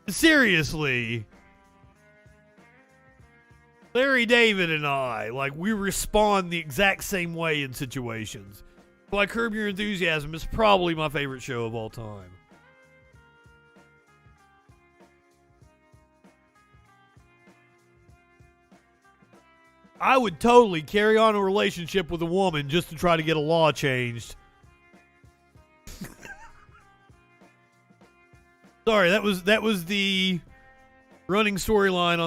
seriously, Larry David and I, like, we respond the exact same way in situations. Like, Curb Your Enthusiasm is probably my favorite show of all time. I would totally carry on a relationship with a woman just to try to get a law changed. Sorry, that was the running storyline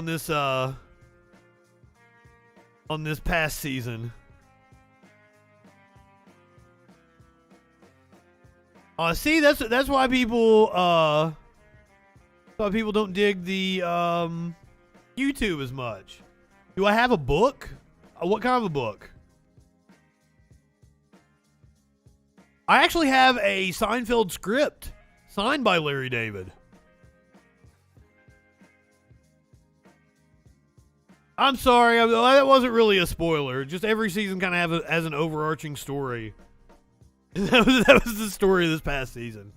on this past season. See, that's why people don't dig the YouTube as much. Do I have a book? What kind of a book? I actually have a Seinfeld script signed by Larry David. I'm sorry, that wasn't really a spoiler. Just every season kind of has an overarching story. That was the story of this past season.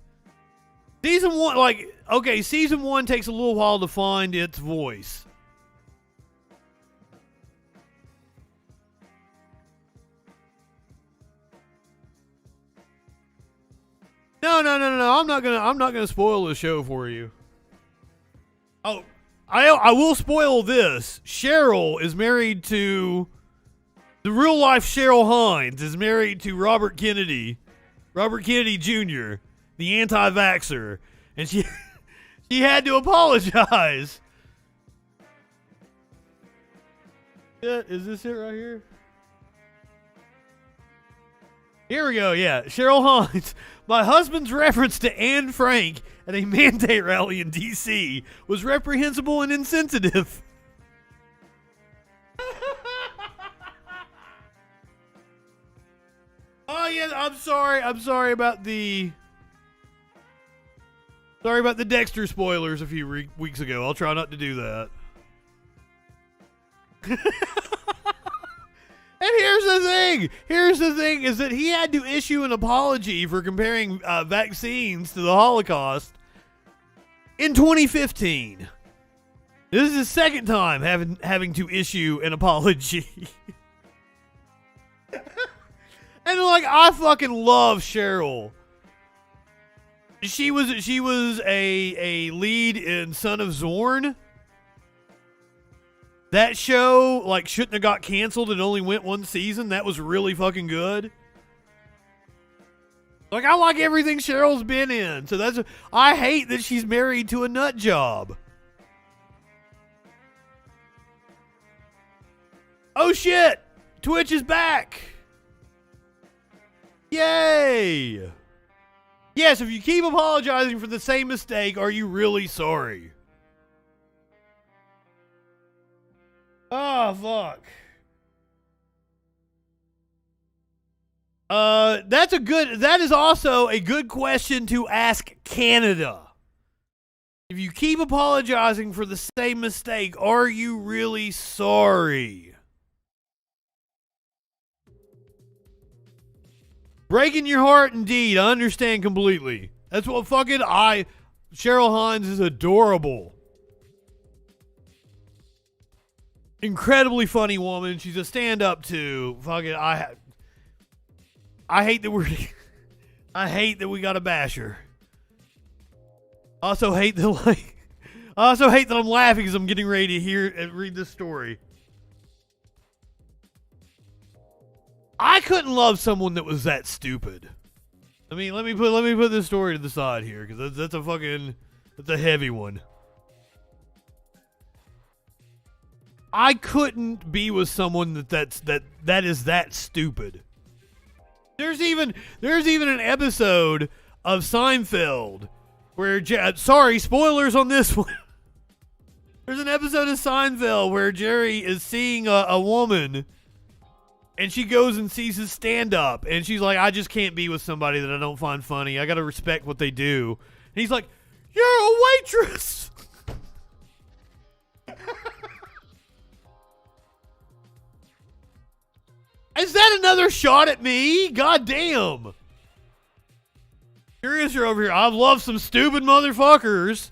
Season 1, season 1 takes a little while to find its voice. No. I'm not gonna spoil the show for you. Oh, I will spoil this. Cheryl is married to the real life Cheryl Hines is married to Robert Kennedy Jr., the anti-vaxxer, and she had to apologize. Is this it right here? Here we go, yeah. Cheryl Hines. My husband's reference to Anne Frank at a mandate rally in D.C. was reprehensible and insensitive. Oh, yeah, I'm sorry about the Dexter spoilers a few weeks ago. I'll try not to do that. And here's the thing is that he had to issue an apology for comparing vaccines to the Holocaust in 2015. This is his second time having to issue an apology. And like, I fucking love Cheryl. She was a lead in Son of Zorn. That show, like, shouldn't have got canceled. It only went one season. That was really fucking good. Like, I like everything Cheryl's been in. So I hate that she's married to a nut job. Oh shit! Twitch is back! Yay! Yes, if you keep apologizing for the same mistake, are you really sorry? Oh, fuck. That is also a good question to ask Canada. If you keep apologizing for the same mistake, are you really sorry? Breaking your heart indeed. I understand completely. That's what fucking Cheryl Hines is adorable. Incredibly funny woman. She's a stand-up too. Fucking I hate that we're I hate that we gotta bash her. I also hate that I'm laughing because I'm getting ready to hear and read this story. I couldn't love someone that was that stupid. I mean, let me put this story to the side here because that's a heavy one. I couldn't be with someone that is that stupid. There's even an episode of Seinfeld where sorry, spoilers on this one. There's an episode of Seinfeld where Jerry is seeing a woman and she goes and sees his stand-up and she's like, I just can't be with somebody that I don't find funny. I gotta respect what they do. And he's like, you're a waitress. Is that another shot at me? God damn. Curious, you're over here. I love some stupid motherfuckers.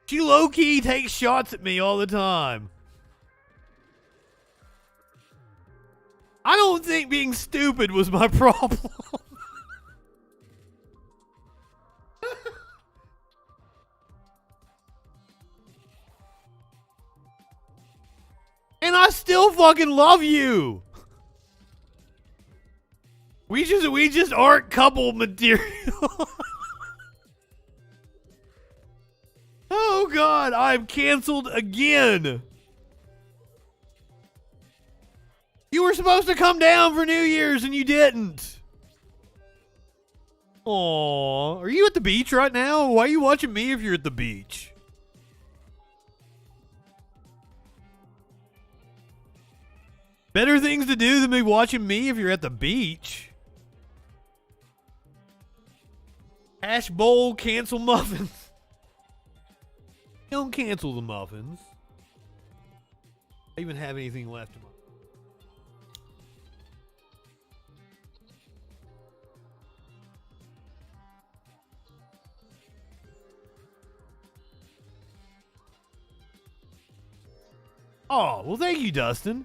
She low-key takes shots at me all the time. I don't think being stupid was my problem. And I still fucking love you. We just aren't couple material. Oh God, I'm canceled again. You were supposed to come down for New Year's and you didn't. Aw, are you at the beach right now? Why are you watching me if you're at the beach? Better things to do than be watching me if you're at the beach. Hash bowl, cancel muffins. Don't cancel the muffins. I even have anything left in my... Oh, well thank you, Dustin.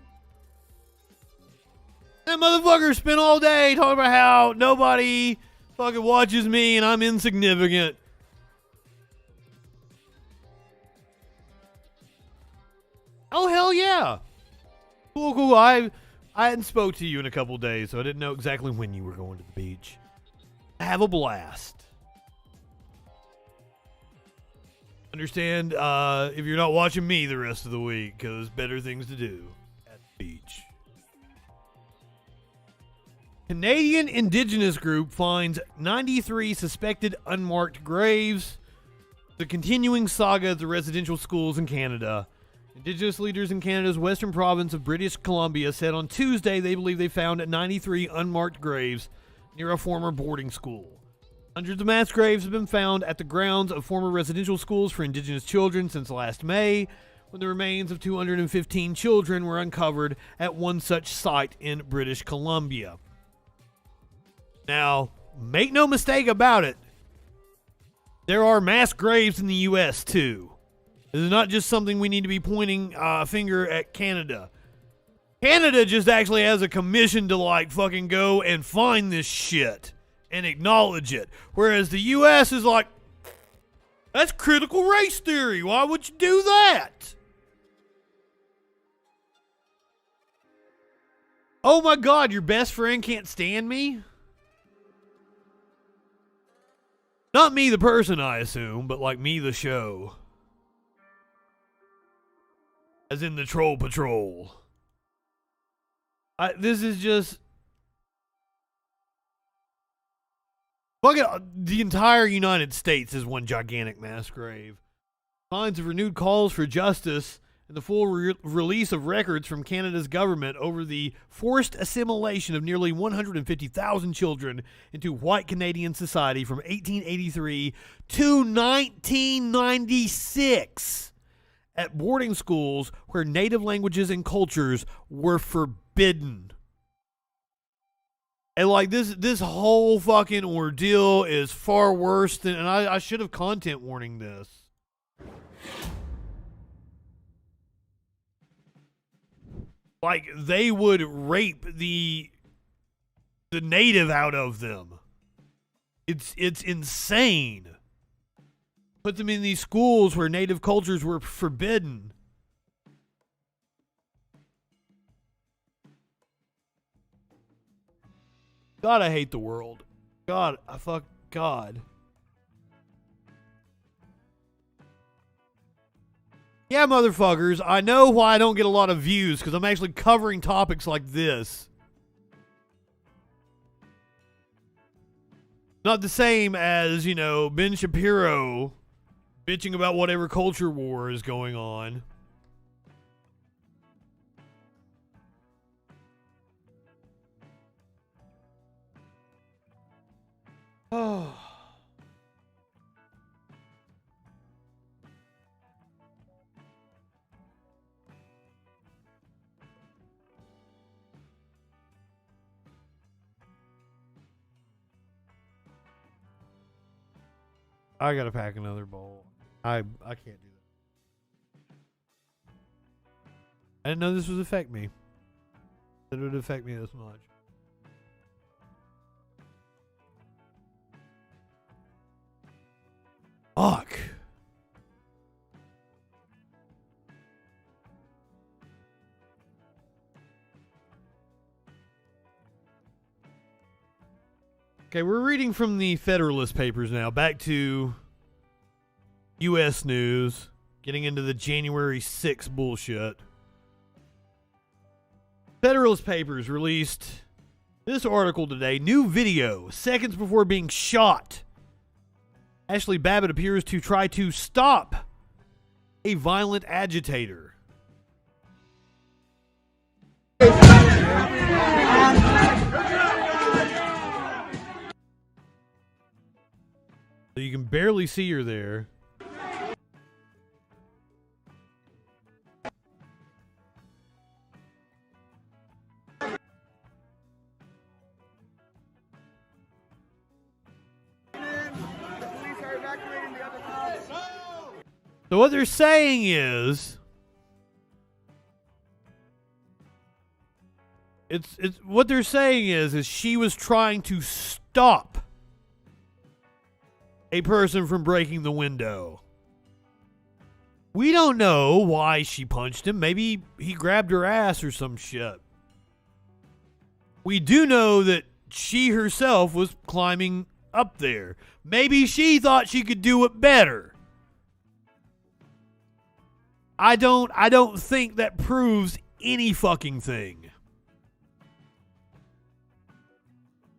That motherfucker spent all day talking about how nobody fucking watches me and I'm insignificant. Oh, hell yeah. Cool. I hadn't spoke to you in a couple days, so I didn't know exactly when you were going to the beach. Have a blast. Understand if you're not watching me the rest of the week, because better things to do at the beach. Canadian Indigenous group finds 93 suspected unmarked graves. The continuing saga of the residential schools in Canada. Indigenous leaders in Canada's western province of British Columbia said on Tuesday they believe they found 93 unmarked graves near a former boarding school. Hundreds of mass graves have been found at the grounds of former residential schools for Indigenous children since last May, when the remains of 215 children were uncovered at one such site in British Columbia. Now, make no mistake about it, there are mass graves in the U.S. too. This is not just something we need to be pointing a finger at Canada. Canada just actually has a commission to like fucking go and find this shit and acknowledge it. Whereas the U.S. is like, that's critical race theory. Why would you do that? Oh my God, your best friend can't stand me? Not me the person, I assume, but like me the show. As in the Troll Patrol. This is just... Fucking the entire United States is one gigantic mass grave. Signs of renewed calls for justice and the full release of records from Canada's government over the forced assimilation of nearly 150,000 children into white Canadian society from 1883 to 1996. at boarding schools where native languages and cultures were forbidden. And like this whole fucking ordeal is far worse than, and I should have content warning this. Like they would rape the native out of them. It's insane. Put them in these schools where native cultures were forbidden. God, I hate the world. God. Yeah, motherfuckers, I know why I don't get a lot of views, because I'm actually covering topics like this. Not the same as, Ben Shapiro bitching about whatever culture war is going on. Oh. I gotta pack another bowl. I can't do that. I didn't know this would affect me. That it would affect me this much. Fuck. Okay, we're reading from the Federalist Papers now. Back to U.S. news. Getting into the January 6th bullshit. Federalist Papers released this article today. New video, seconds before being shot. Ashley Babbitt appears to try to stop a violent agitator. So you can barely see her there. So what they're saying is, what they're saying is she was trying to stop a person from breaking the window. We don't know why she punched him. Maybe he grabbed her ass or some shit. We do know that she herself was climbing up there. Maybe she thought she could do it better. I don't think that proves any fucking thing.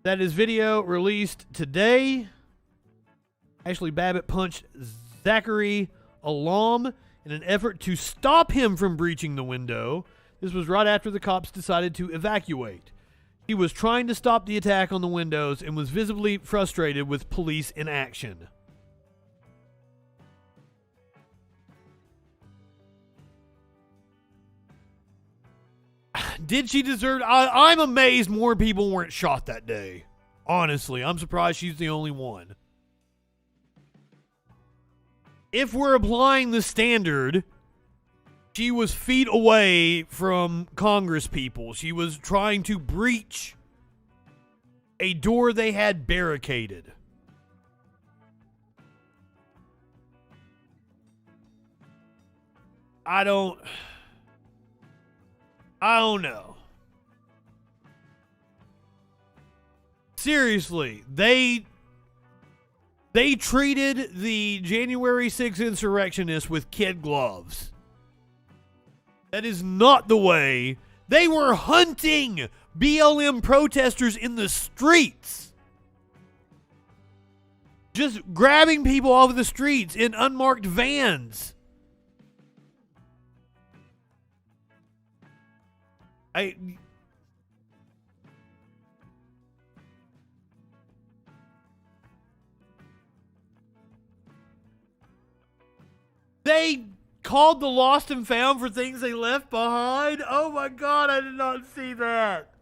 That is video released today. Ashley Babbitt punched Zachary Alam in an effort to stop him from breaching the window. This was right after the cops decided to evacuate. He was trying to stop the attack on the windows and was visibly frustrated with police inaction. Did she deserve... I'm amazed more people weren't shot that day. Honestly, I'm surprised she's the only one. If we're applying the standard, she was feet away from Congress people. She was trying to breach a door they had barricaded. I don't know. Seriously, they treated the January 6th insurrectionists with kid gloves. That is not the way. They were hunting BLM protesters in the streets. Just grabbing people off of the streets in unmarked vans. They called the lost and found for things they left behind? Oh my God, I did not see that.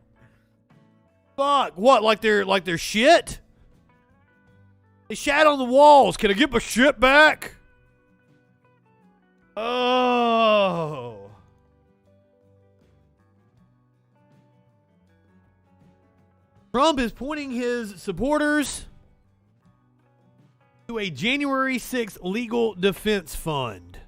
Fuck. What, like they're shit? They shat on the walls. Can I get my shit back? Oh. Trump is pointing his supporters to a January 6th legal defense fund.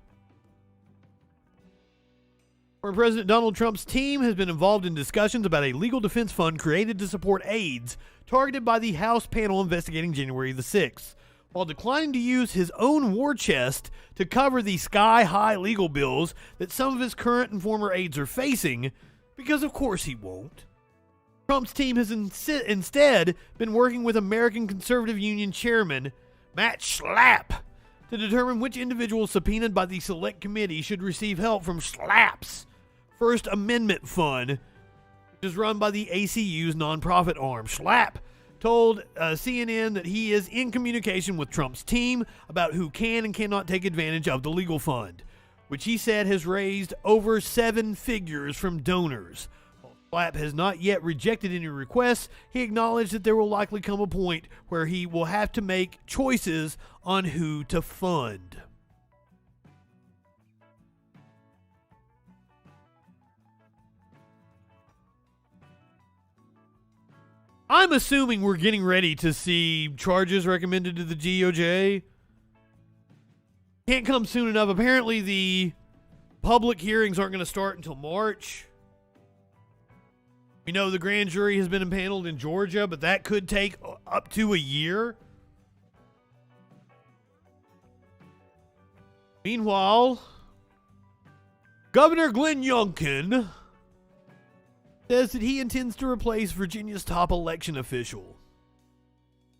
Former President Donald Trump's team has been involved in discussions about a legal defense fund created to support aides targeted by the House panel investigating January the 6th, while declining to use his own war chest to cover the sky-high legal bills that some of his current and former aides are facing, because of course he won't. Trump's team has instead been working with American Conservative Union Chairman Matt Schlapp to determine which individuals subpoenaed by the Select Committee should receive help from Schlapp's First Amendment Fund, which is run by the ACU's nonprofit arm. Schlapp told CNN that he is in communication with Trump's team about who can and cannot take advantage of the legal fund, which he said has raised over 7 figures from donors. Schlapp has not yet rejected any requests. He acknowledged that there will likely come a point where he will have to make choices on who to fund. I'm assuming we're getting ready to see charges recommended to the DOJ. Can't come soon enough. Apparently the public hearings aren't going to start until March. We know the grand jury has been impaneled in Georgia, but that could take up to a year. Meanwhile, Governor Glenn Youngkin says that he intends to replace Virginia's top election official.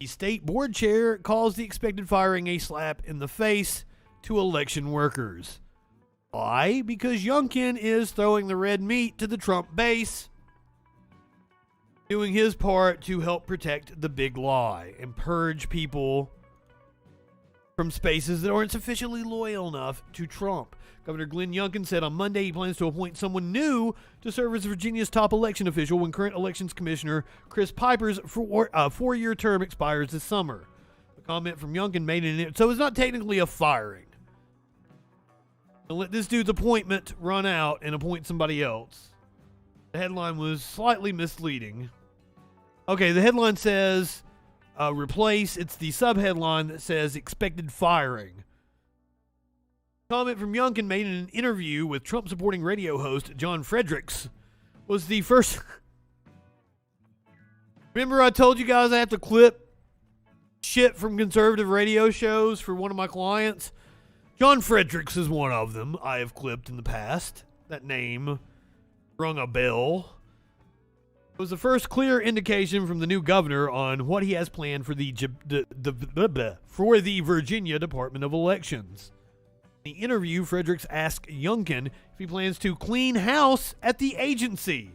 The state board chair calls the expected firing a slap in the face to election workers. Why? Because Youngkin is throwing the red meat to the Trump base, doing his part to help protect the big lie and purge people from spaces that aren't sufficiently loyal enough to Trump. Governor Glenn Youngkin said on Monday he plans to appoint someone new to serve as Virginia's top election official when current elections commissioner Chris Piper's 4-year term expires this summer. A comment from Youngkin made in it, so it's not technically a firing. They'll let this dude's appointment run out and appoint somebody else. The headline was slightly misleading. Okay, the headline says replace. It's the subheadline that says expected firing. Comment from Youngkin made in an interview with Trump-supporting radio host John Fredericks was the first... Remember I told you guys I have to clip shit from conservative radio shows for one of my clients? John Fredericks is one of them I have clipped in the past. That name rung a bell. It was the first clear indication from the new governor on what he has planned for the Virginia Department of Elections. In the interview, Fredericks asked Youngkin if he plans to clean house at the agency.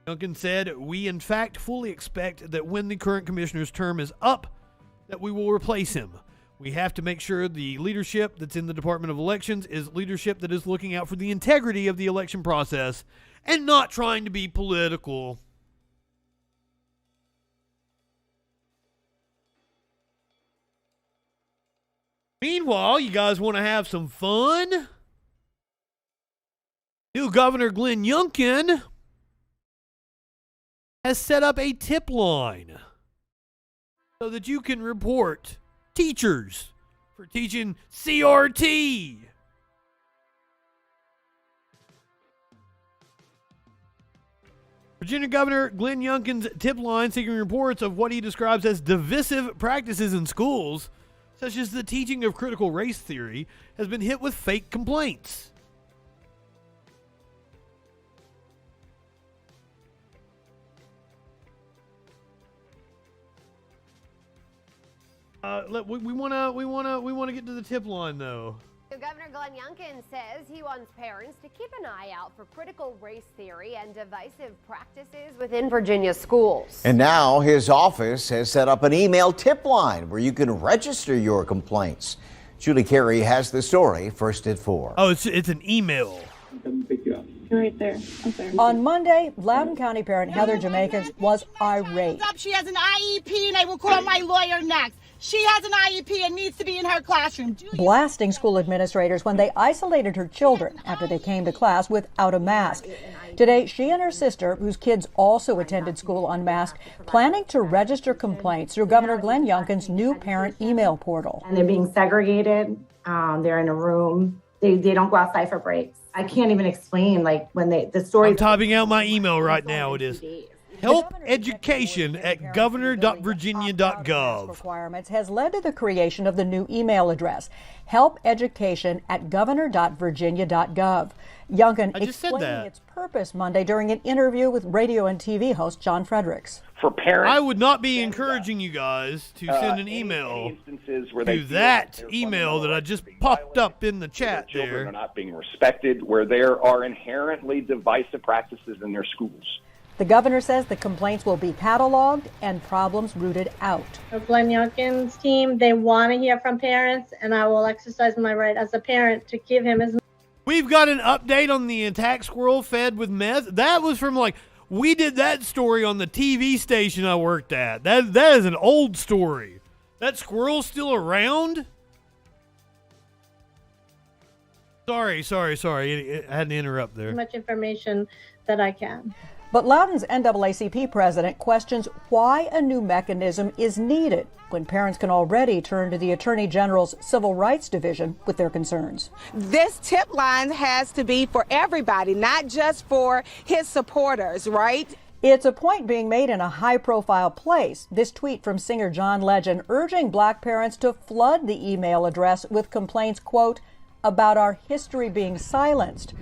Youngkin said, "We in fact fully expect that when the current commissioner's term is up, that we will replace him. We have to make sure the leadership that's in the Department of Elections is leadership that is looking out for the integrity of the election process and not trying to be political." Meanwhile, you guys want to have some fun? New Governor Glenn Youngkin has set up a tip line so that you can report teachers for teaching CRT. Virginia Governor Glenn Youngkin's tip line seeking reports of what he describes as divisive practices in schools, such as the teaching of critical race theory, has been hit with fake complaints. We want to get to the tip line though. So Governor Glenn Youngkin says he wants parents to keep an eye out for critical race theory and divisive practices within Virginia schools. And now his office has set up an email tip line where you can register your complaints. Julie Carey has the story first at 4. Oh, it's an email. You're right there. Okay. On Monday, Loudoun County parent Heather Jamaicans was irate. She has an IEP and I will call my lawyer next. She has an IEP and needs to be in her classroom. Blasting school administrators when they isolated her children after they came to class without a mask. Today, she and her sister, whose kids also attended school unmasked, planning to register complaints through Governor Glenn Youngkin's new parent email portal. And they're being segregated. They're in a room. They don't go outside for breaks. I can't even explain, like, when the story. I'm typing out my email right now. It is helpeducation@governor.virginia.gov. Requirements has led to the creation of the new email address, helpeducation@governor.virginia.gov. Youngkin explaining its purpose Monday during an interview with radio and TV host John Fredericks. For parents, I would not be encouraging you guys to send an email to that email that I just popped up in the chat there. Children are not being respected, where there are inherently divisive practices in their schools. The governor says the complaints will be cataloged and problems rooted out. Glenn Youngkin's team, they want to hear from parents, and I will exercise my right as a parent to give him his. We've got an update on the attack squirrel fed with meth. That was from we did that story on the TV station I worked at. That is an old story. That squirrel's still around? Sorry. I had to interrupt there. As much information that I can. But Loudoun's NAACP president questions why a new mechanism is needed when parents can already turn to the Attorney General's Civil Rights Division with their concerns. This tip line has to be for everybody, not just for his supporters, right? It's a point being made in a high-profile place. This tweet from singer John Legend urging black parents to flood the email address with complaints, quote, about our history being silenced.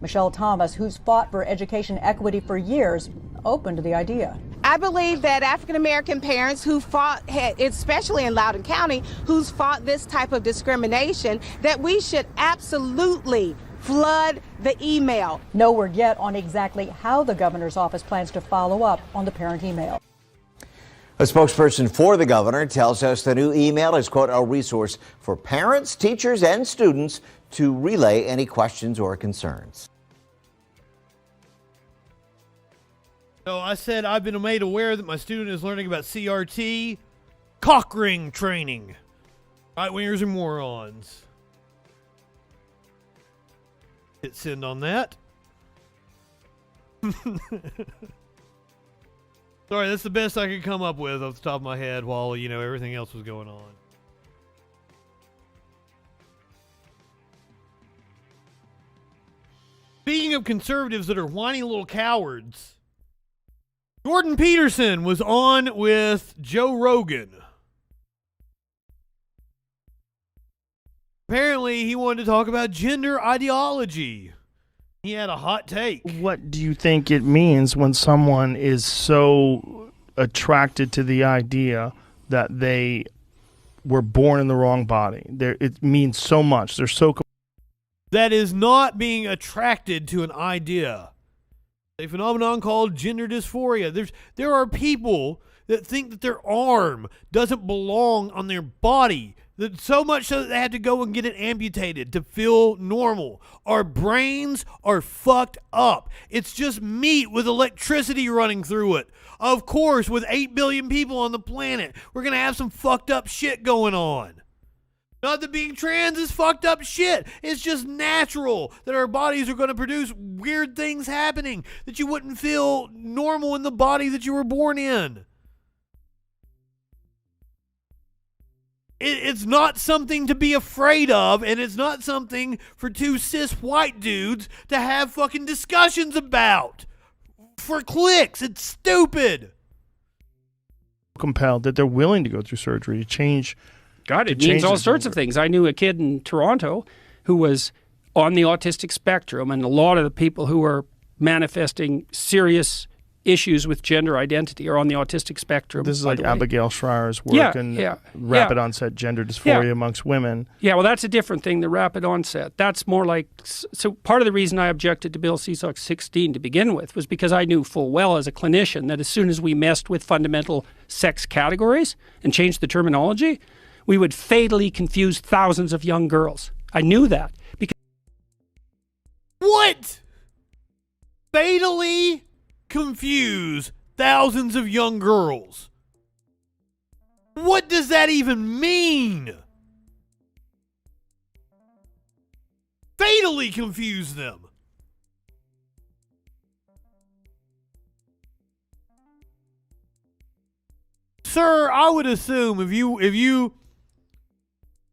Michelle Thomas, who's fought for education equity for years, open to the idea. I believe that African-American parents who fought, especially in Loudoun County, who's fought this type of discrimination, that we should absolutely flood the email. No word yet on exactly how the governor's office plans to follow up on the parent email. A spokesperson for the governor tells us the new email is, quote, a resource for parents, teachers, and students to relay any questions or concerns. So I said I've been made aware that my student is learning about CRT, cock ring training. Right-wingers are morons. Hit send on that. Sorry, that's the best I could come up with off the top of my head while, everything else was going on. Speaking of conservatives that are whiny little cowards, Jordan Peterson was on with Joe Rogan. Apparently, he wanted to talk about gender ideology. He had a hot take. What do you think it means when someone is so attracted to the idea that they were born in the wrong body? It means so much. They're so... That is not being attracted to an idea. A phenomenon called gender dysphoria. There are people that think that their arm doesn't belong on their body, that so much so that they had to go and get it amputated to feel normal. Our brains are fucked up. It's just meat with electricity running through it. Of course, with 8 billion people on the planet, we're going to have some fucked up shit going on. Not that being trans is fucked up shit. It's just natural that our bodies are going to produce weird things happening, that you wouldn't feel normal in the body that you were born in. It's not something to be afraid of, and it's not something for two cis white dudes to have fucking discussions about. For clicks, it's stupid. Compelled that they're willing to go through surgery to change... God, it means all sorts of things. I knew a kid in Toronto who was on the autistic spectrum, and a lot of the people who are manifesting serious issues with gender identity are on the autistic spectrum. This is like Abigail Schreier's work and rapid onset gender dysphoria amongst women. Yeah, well, that's a different thing, the rapid onset. That's more like... So part of the reason I objected to Bill C-SOX 16 to begin with was because I knew full well as a clinician that as soon as we messed with fundamental sex categories and changed the terminology, we would fatally confuse thousands of young girls. I knew that. Because what? Fatally confuse thousands of young girls. What does that even mean? Fatally confuse them. Sir, I would assume if you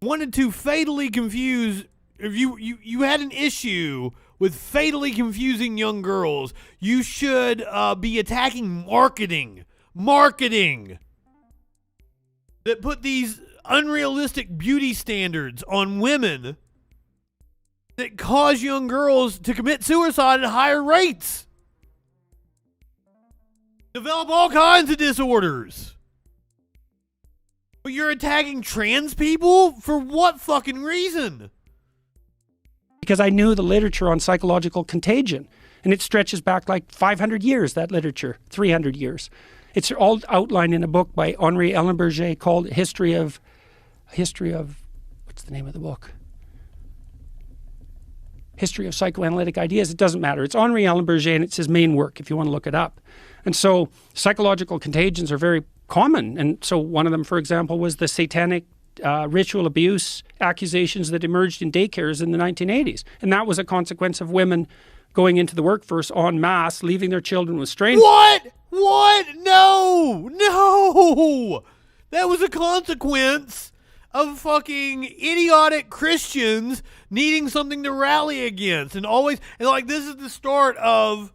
wanted to fatally confuse, if you had an issue with fatally confusing young girls, you should be attacking marketing that put these unrealistic beauty standards on women that cause young girls to commit suicide at higher rates, develop all kinds of disorders. But you're attacking trans people? For what fucking reason? Because I knew the literature on psychological contagion, and it stretches back like 500 years, that literature, 300 years. It's all outlined in a book by Henri Ellenberger called History of, what's the name of the book? History of Psychoanalytic Ideas. It doesn't matter. It's Henri Ellenberger, and it's his main work if you want to look it up. And so psychological contagions are very common. And so one of them, for example, was the satanic ritual abuse accusations that emerged in daycares in the 1980s. And that was a consequence of women going into the workforce en masse, leaving their children with strangers. What? No! That was a consequence of fucking idiotic Christians needing something to rally against. And like, this is the start of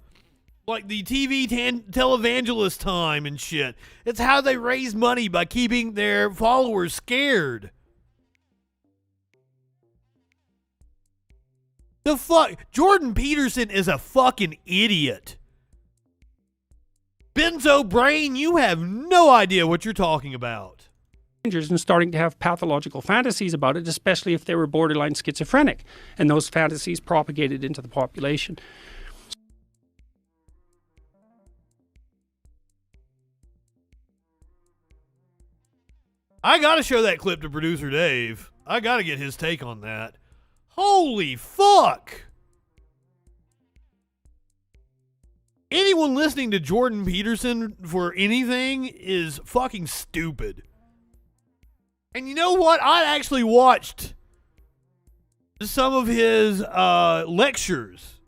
like the TV televangelist time and shit. It's how they raise money, by keeping their followers scared. The fuck? Jordan Peterson is a fucking idiot. Benzo Brain, you have no idea what you're talking about. And starting to have pathological fantasies about it, especially if they were borderline schizophrenic. And those fantasies propagated into the population. I gotta show that clip to producer Dave. I gotta get his take on that. Holy fuck! Anyone listening to Jordan Peterson for anything is fucking stupid. And you know what? I actually watched some of his lectures.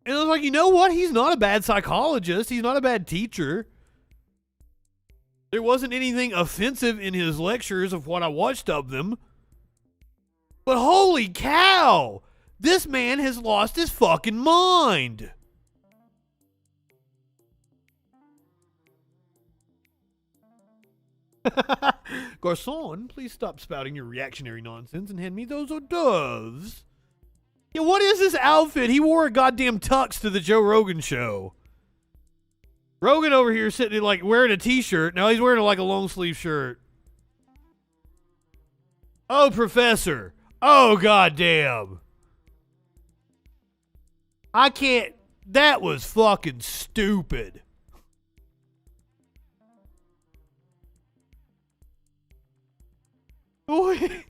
And I was like, you know what? He's not a bad psychologist. He's not a bad teacher. There wasn't anything offensive in his lectures of what I watched of them. But holy cow! This man has lost his fucking mind. Garçon, please stop spouting your reactionary nonsense and hand me those hors d'oeuvres. Yeah, what is this outfit? He wore a goddamn tux to the Joe Rogan show. Rogan over here sitting like wearing a t-shirt. Now he's wearing like a long sleeve shirt. Oh, Professor. Oh, goddamn. I can't. That was fucking stupid. Oi.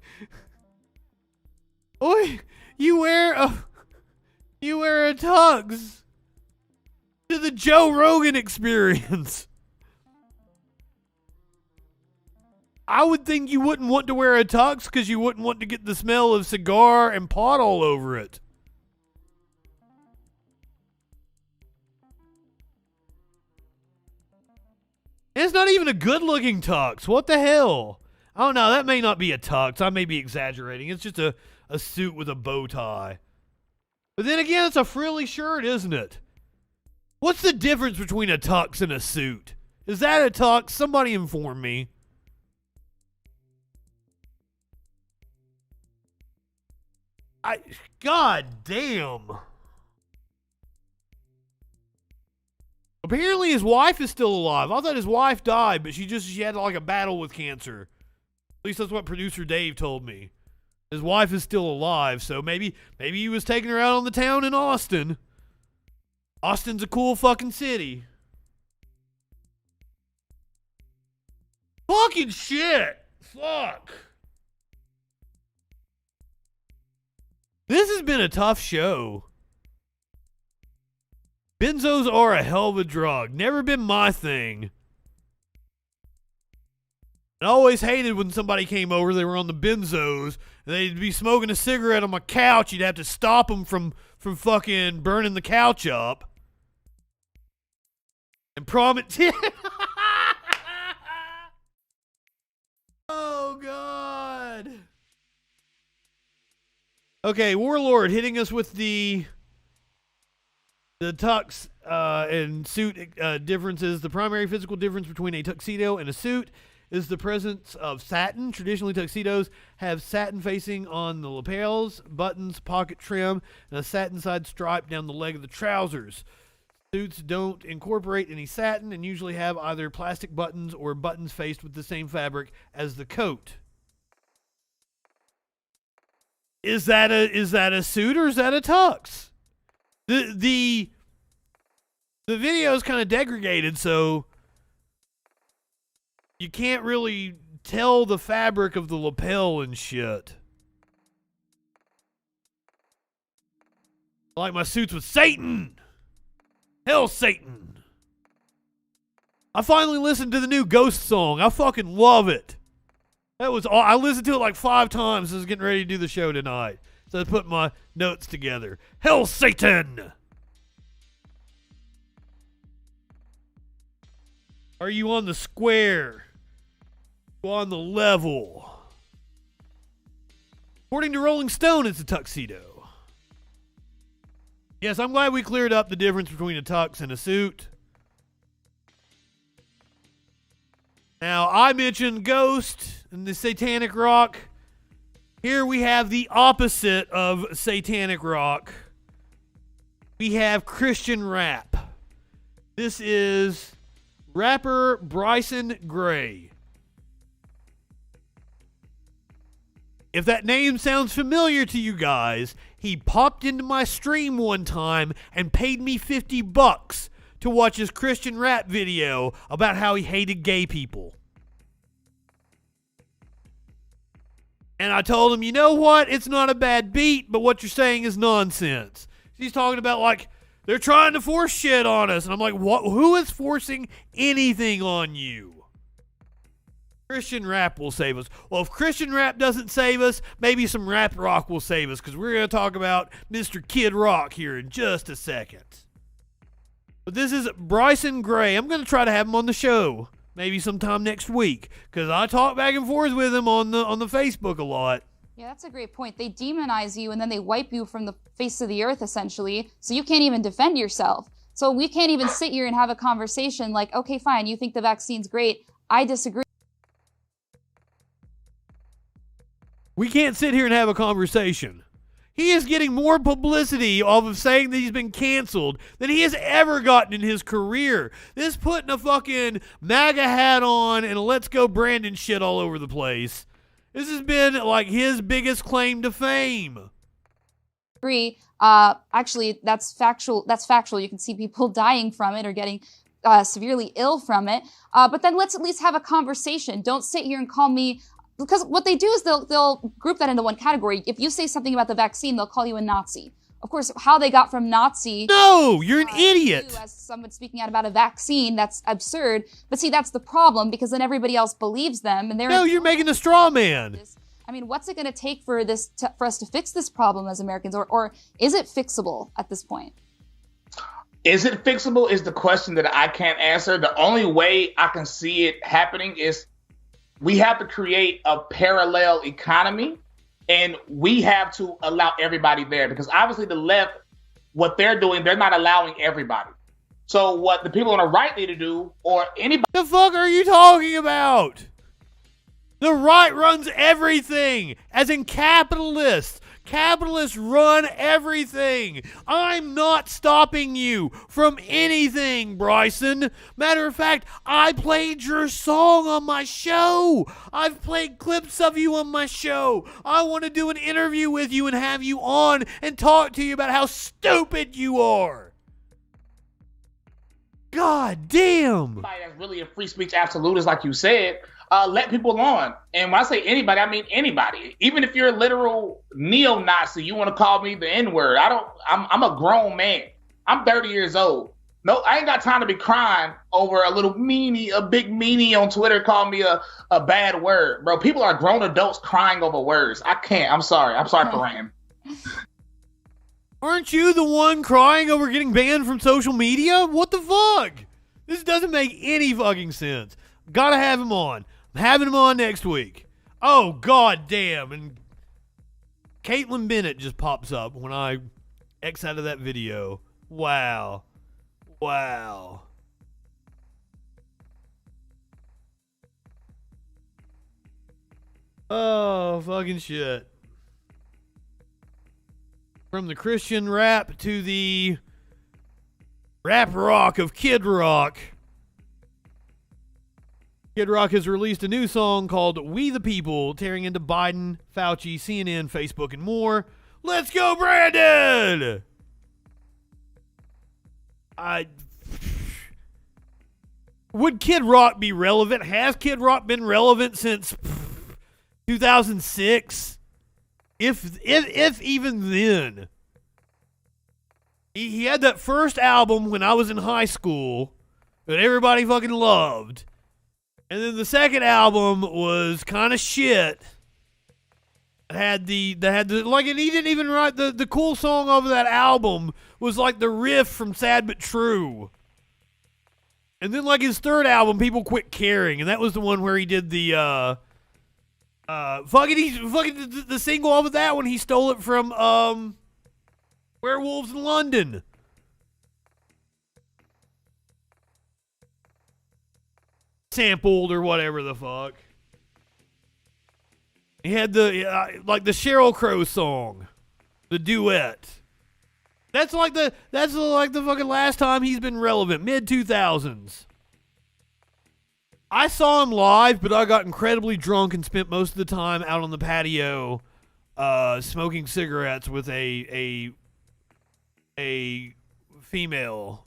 Oi. You wear a tux to the Joe Rogan Experience. I would think you wouldn't want to wear a tux because you wouldn't want to get the smell of cigar and pot all over it. And it's not even a good-looking tux. What the hell? Oh, no, that may not be a tux. I may be exaggerating. It's just a suit with a bow tie. But then again, it's a frilly shirt, isn't it? What's the difference between a tux and a suit? Is that a tux? Somebody inform me. God damn. Apparently his wife is still alive. I thought his wife died, but she had like a battle with cancer. At least that's what producer Dave told me. His wife is still alive, so maybe he was taking her out on the town in Austin. Austin's a cool fucking city. Fucking shit. Fuck. This has been a tough show. Benzos are a hell of a drug. Never been my thing. I always hated when somebody came over, they were on the benzos, and they'd be smoking a cigarette on my couch. You'd have to stop them from fucking burning the couch up. And promise. Oh, God. Okay, Warlord hitting us with the tux and suit differences. The primary physical difference between a tuxedo and a suit is the presence of satin. Traditionally, tuxedos have satin facing on the lapels, buttons, pocket trim, and a satin side stripe down the leg of the trousers. Suits don't incorporate any satin and usually have either plastic buttons or buttons faced with the same fabric as the coat. Is that a suit or is that a tux? The video is kind of degraded, so you can't really tell the fabric of the lapel and shit. I like my suits with Satan. Hell, Satan. I finally listened to the new Ghost song. I fucking love it. I listened to it like 5 times as I was getting ready to do the show tonight. So I put my notes together. Hell, Satan. Are you on the square? Are you on the level? According to Rolling Stone, it's a tuxedo. Yes, I'm glad we cleared up the difference between a tux and a suit. Now, I mentioned Ghost and the satanic rock. Here we have the opposite of satanic rock. We have Christian rap. This is rapper Bryson Gray. If that name sounds familiar to you guys, he popped into my stream one time and paid me $50 to watch his Christian rap video about how he hated gay people. And I told him, you know what? It's not a bad beat, but what you're saying is nonsense. He's talking about, like, they're trying to force shit on us. And I'm like, what? Who is forcing anything on you? Christian rap will save us. Well, if Christian rap doesn't save us, maybe some rap rock will save us, because we're going to talk about Mr. Kid Rock here in just a second. But this is Bryson Gray. I'm going to try to have him on the show maybe sometime next week, because I talk back and forth with him on the Facebook a lot. Yeah, that's a great point. They demonize you and then they wipe you from the face of the earth, essentially, so you can't even defend yourself. So we can't even sit here and have a conversation like, okay, fine, you think the vaccine's great. I disagree. We can't sit here and have a conversation. He is getting more publicity off of saying that he's been canceled than he has ever gotten in his career. This putting a fucking MAGA hat on and a Let's Go Brandon shit all over the place. This has been like his biggest claim to fame. Agree. Actually, that's factual. That's factual. You can see people dying from it or getting severely ill from it. But then let's at least have a conversation. Don't sit here and call me. Because what they do is they'll group that into one category. If you say something about the vaccine, they'll call you a Nazi. Of course, how they got from Nazi... No, you're an idiot! As someone speaking out about a vaccine, that's absurd. But see, that's the problem, because then everybody else believes them. And they're no, you're making a straw man. I mean, what's it going to take for us to fix this problem as Americans? Or is it fixable at this point? Is it fixable is the question that I can't answer. The only way I can see it happening is we have to create a parallel economy, and we have to allow everybody there, because obviously the left, what they're doing, they're not allowing everybody. So what the people on the right need to do, or anybody... The fuck are you talking about? The right runs everything, as in capitalists. Capitalists run everything. I'm not stopping you from anything, Bryson. Matter of fact, I played your song on my show. I've played clips of you on my show. I want to do an interview with you and have you on and talk to you about how stupid you are. God damn. That's really a free speech absolutist, like you said. let people on. And when I say anybody, I mean anybody. Even if you're a literal neo-Nazi, you want to call me the N-word. I'm a grown man. I'm 30 years old. No, I ain't got time to be crying over a little meanie, a big meanie on Twitter call me a bad word. Bro, people are grown adults crying over words. I can't. I'm sorry. I'm sorry for ranting. Aren't you the one crying over getting banned from social media? What the fuck? This doesn't make any fucking sense. Gotta have him on. I'm having him on next week. Oh, god damn. And Caitlin Bennett just pops up when I X out of that video. Wow. Wow. Oh, fucking shit. From the Christian rap to the rap rock of Kid Rock. Kid Rock has released a new song called We the People, tearing into Biden, Fauci, CNN, Facebook, and more. Let's go, Brandon! Would Kid Rock be relevant? Has Kid Rock been relevant since 2006? If even then. He had that first album when I was in high school that everybody fucking loved. And then the second album was kind of shit. And he didn't even write the cool song over that album was like the riff from Sad But True. And then like his third album, people quit caring, and that was the one where he did the the single off of that one. He stole it from Werewolves in London. Sampled or whatever the fuck. He had the like the Sheryl Crow song, the duet. That's like the fucking last time he's been relevant, mid-2000s. I saw him live, but I got incredibly drunk and spent most of the time out on the patio, smoking cigarettes with a female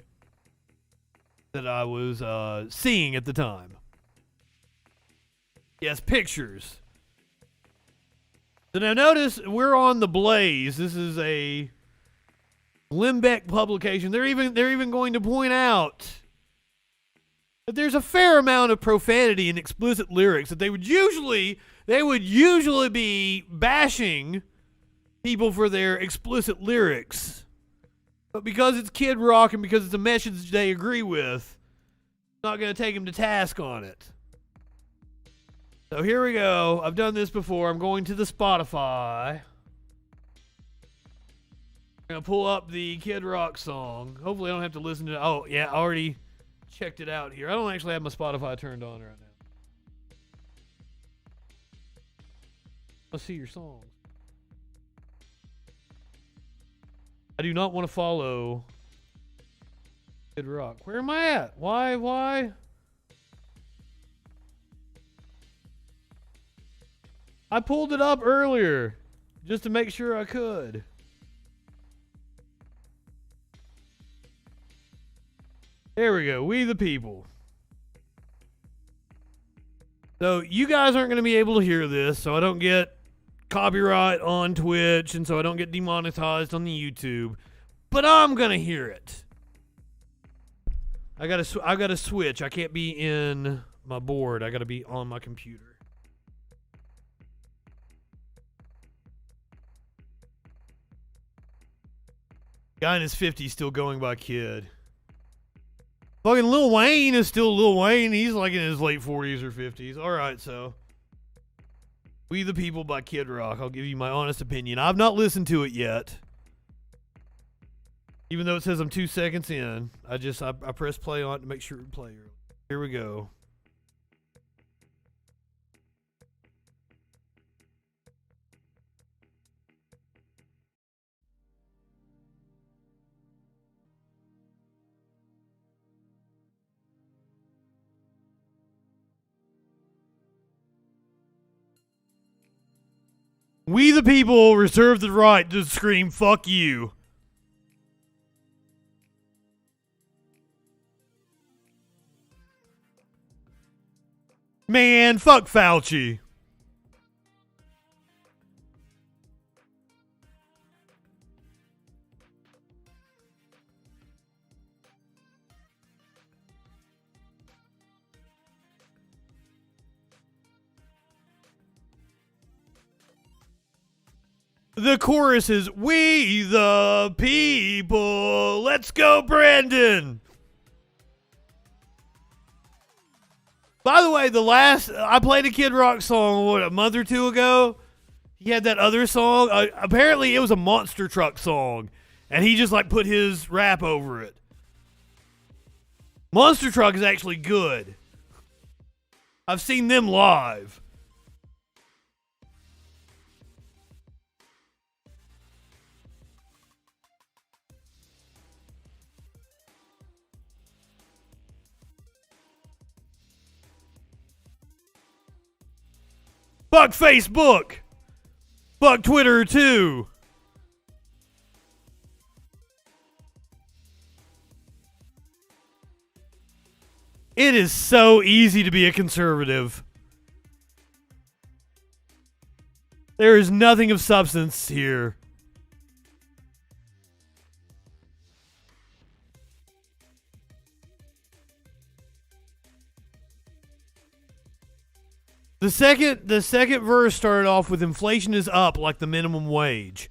that I was seeing at the time. Yes, pictures. So now notice we're on The Blaze. This is a Limbeck publication. They're even going to point out that there's a fair amount of profanity and explicit lyrics that they would usually be bashing people for their explicit lyrics. But because it's Kid Rock and because it's a message they agree with, not going to take him to task on it. So here we go. I've done this before. I'm going to the Spotify. I'm going to pull up the Kid Rock song. Hopefully I don't have to listen to it. Oh, yeah, I already checked it out here. I don't actually have my Spotify turned on right now. Let's see your songs. I do not want to follow Kid Rock. Where am I at? Why? I pulled it up earlier just to make sure I could. There we go. We the People. So you guys aren't going to be able to hear this, so I don't get copyright on Twitch, and so I don't get demonetized on the YouTube. But I'm going to hear it. I got to switch. I can't be in my board. I got to be on my computer. Guy in his 50s still going by Kid. Fucking Lil Wayne is still Lil Wayne. He's like in his late 40s or 50s. Alright, so. We the People by Kid Rock. I'll give you my honest opinion. I've not listened to it yet. Even though it says I'm 2 seconds in. I press play on it to make sure it plays. Here we go. We the people reserve the right to scream, fuck you. Man, fuck Fauci. The chorus is, "We the people, let's go, Brandon." By the way, I played a Kid Rock song, a month or two ago? He had that other song. Apparently, it was a Monster Truck song, and he just, put his rap over it. Monster Truck is actually good. I've seen them live. Fuck Facebook. Fuck Twitter too. It is so easy to be a conservative. There is nothing of substance here. The second verse started off with inflation is up like the minimum wage.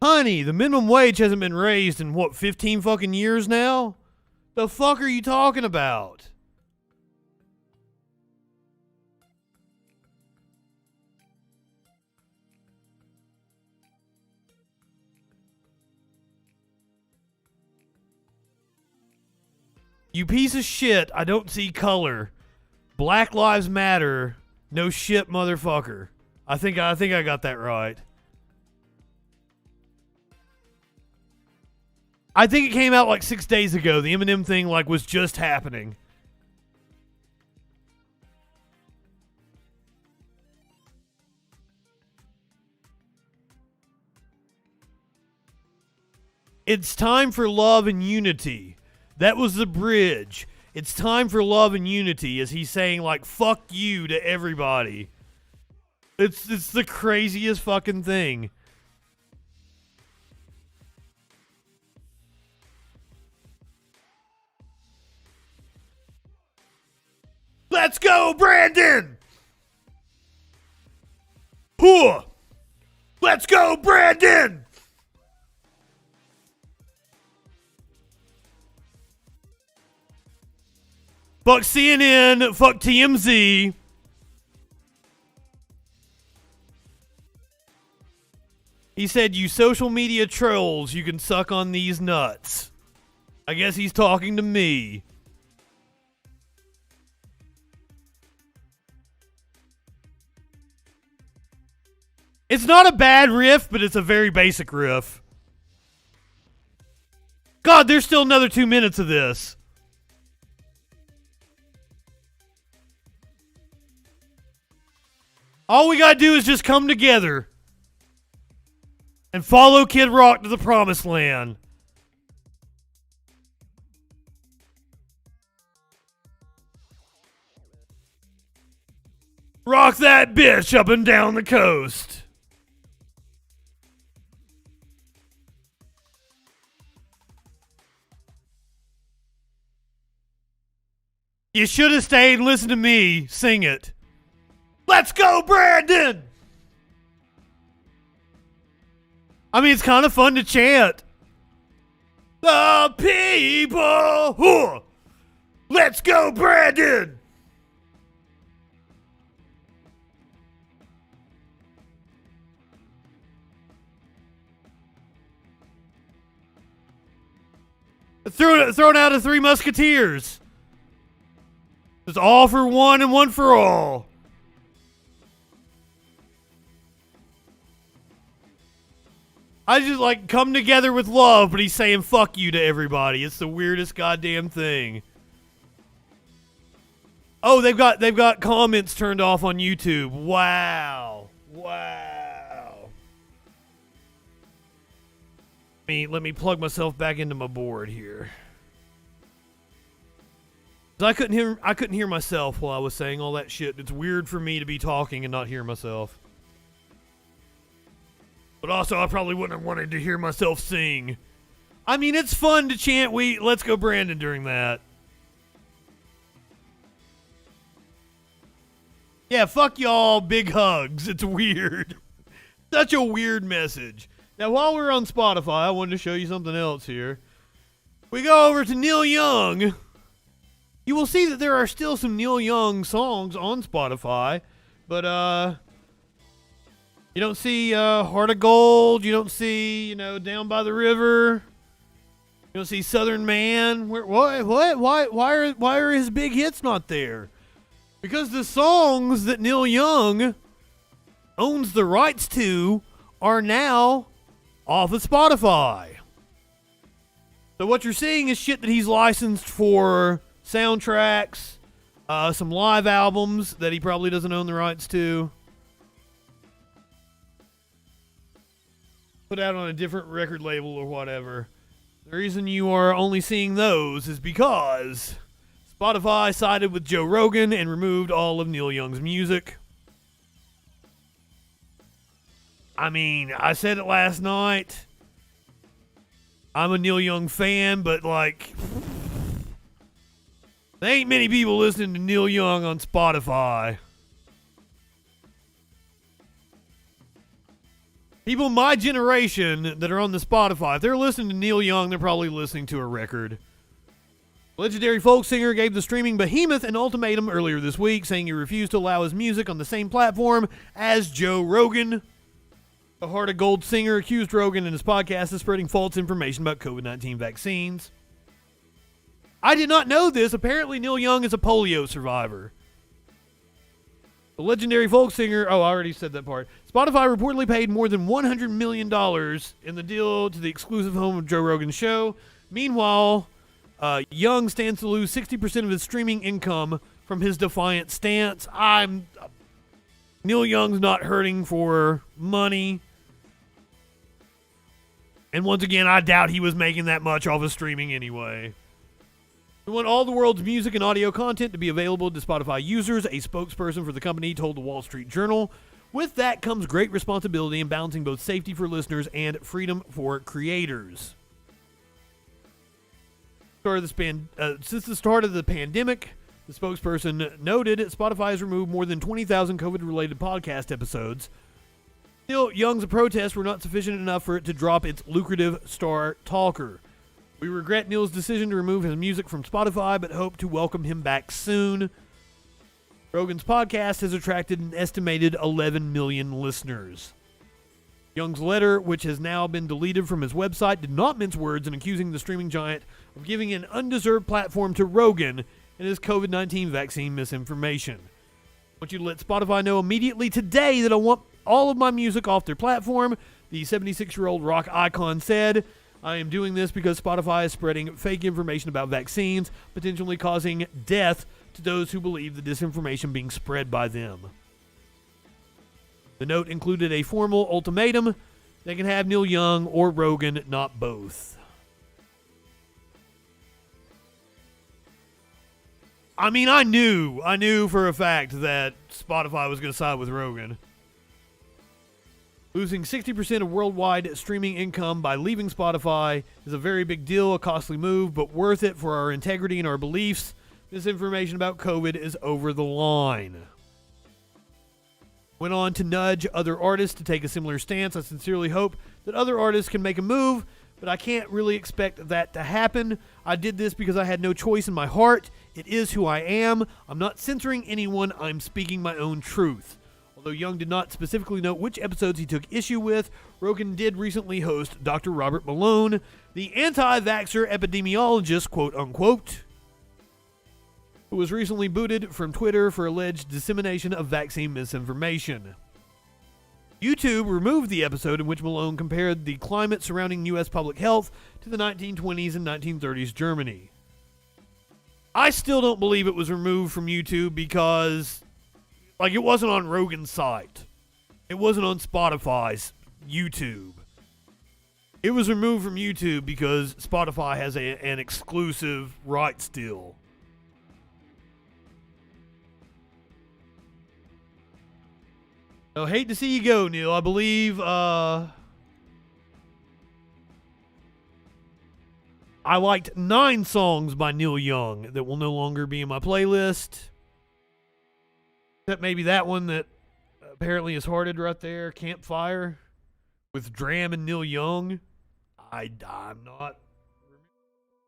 Honey, the minimum wage hasn't been raised in 15 fucking years now? The fuck are you talking about? You piece of shit, I don't see color. Black Lives Matter, no shit, motherfucker. I think I got that right. I think it came out 6 days ago. The Eminem thing was just happening. It's time for love and unity. That was the bridge. It's time for love and unity, as he's saying, fuck you to everybody. It's the craziest fucking thing. Let's go, Brandon! Huh! Let's go, Brandon! Fuck CNN, fuck TMZ. He said, "You social media trolls, you can suck on these nuts." I guess he's talking to me. It's not a bad riff, but it's a very basic riff. God, there's still another 2 minutes of this. All we gotta do is just come together and follow Kid Rock to the promised land. Rock that bitch up and down the coast. You should have stayed and listened to me sing it. Let's go, Brandon! I mean, it's kind of fun to chant. The people! Huh. Let's go, Brandon! Thrown out of Three Musketeers. It's all for one and one for all. I just come together with love, but he's saying fuck you to everybody. It's the weirdest goddamn thing. Oh, they've got comments turned off on YouTube. Wow. Let me plug myself back into my board here. I couldn't hear myself while I was saying all that shit. It's weird for me to be talking and not hear myself. But also, I probably wouldn't have wanted to hear myself sing. I mean, it's fun to chant Let's Go Brandon during that. Yeah, fuck y'all, big hugs. It's weird. Such a weird message. Now, while we're on Spotify, I wanted to show you something else here. We go over to Neil Young. You will see that there are still some Neil Young songs on Spotify, but you don't see Heart of Gold. You don't see, Down by the River. You don't see Southern Man. Why are his big hits not there? Because the songs that Neil Young owns the rights to are now off of Spotify. So what you're seeing is shit that he's licensed for soundtracks, some live albums that he probably doesn't own the rights to. Put out on a different record label or whatever. The reason you are only seeing those is because Spotify sided with Joe Rogan and removed all of Neil Young's music. I mean, I said it last night. I'm a Neil Young fan, but there ain't many people listening to Neil Young on Spotify. People my generation that are on the Spotify, if they're listening to Neil Young, they're probably listening to a record. Legendary folk singer gave the streaming behemoth an ultimatum earlier this week, saying he refused to allow his music on the same platform as Joe Rogan. The Heart of Gold singer accused Rogan in his podcast of spreading false information about COVID-19 vaccines. I did not know this. Apparently, Neil Young is a polio survivor. The legendary folk singer... Oh, I already said that part. Spotify reportedly paid more than $100 million in the deal to the exclusive home of Joe Rogan's show. Meanwhile, Young stands to lose 60% of his streaming income from his defiant stance. Neil Young's not hurting for money. And once again, I doubt he was making that much off of streaming anyway. We want all the world's music and audio content to be available to Spotify users, a spokesperson for the company told the Wall Street Journal. With that comes great responsibility in balancing both safety for listeners and freedom for creators. Since the start of the pandemic, the spokesperson noted Spotify has removed more than 20,000 COVID-related podcast episodes. Still, Young's protests were not sufficient enough for it to drop its lucrative Star Talker. We regret Neil's decision to remove his music from Spotify, but hope to welcome him back soon. Rogan's podcast has attracted an estimated 11 million listeners. Young's letter, which has now been deleted from his website, did not mince words in accusing the streaming giant of giving an undeserved platform to Rogan and his COVID-19 vaccine misinformation. I want you to let Spotify know immediately today that I want all of my music off their platform, the 76-year-old rock icon said. I am doing this because Spotify is spreading fake information about vaccines, potentially causing death to those who believe the disinformation being spread by them. The note included a formal ultimatum. They can have Neil Young or Rogan, not both. I mean, I knew for a fact that Spotify was going to side with Rogan. Losing 60% of worldwide streaming income by leaving Spotify is a very big deal, a costly move, but worth it for our integrity and our beliefs. This information about COVID is over the line. Went on to nudge other artists to take a similar stance. I sincerely hope that other artists can make a move, but I can't really expect that to happen. I did this because I had no choice in my heart. It is who I am. I'm not censoring anyone. I'm speaking my own truth. Although Young did not specifically note which episodes he took issue with, Rogan did recently host Dr. Robert Malone, the anti-vaxxer epidemiologist, quote-unquote, who was recently booted from Twitter for alleged dissemination of vaccine misinformation. YouTube removed the episode in which Malone compared the climate surrounding U.S. public health to the 1920s and 1930s Germany. I still don't believe it was removed from YouTube because... it wasn't on Rogan's site. It wasn't on Spotify's YouTube. It was removed from YouTube because Spotify has an exclusive rights deal. So, hate to see you go, Neil. I believe I liked 9 songs by Neil Young that will no longer be in my playlist. Except maybe that one that apparently is hearted right there, Campfire, with Dram and Neil Young. I'm not.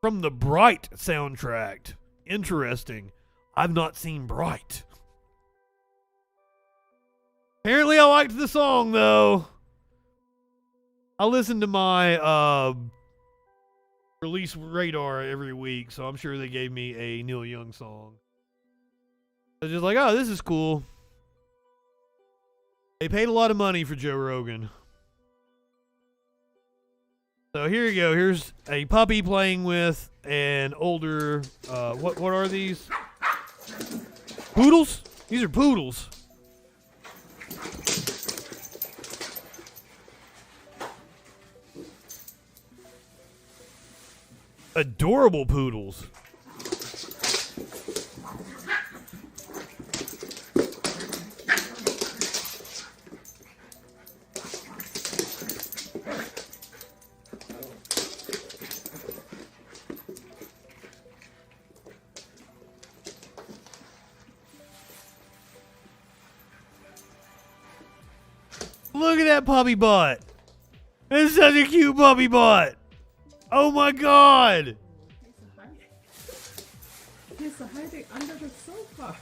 From the Bright soundtrack. Interesting. I've not seen Bright. Apparently I liked the song, though. I listen to my release radar every week, so I'm sure they gave me a Neil Young song. I was just like, oh, this is cool. They paid a lot of money for Joe Rogan. So here you go. Here's a puppy playing with an older, what are these? Poodles? These are poodles. Adorable poodles. Look at that puppy butt. It's such a cute puppy butt. Oh my God. He's hiding under the sofa.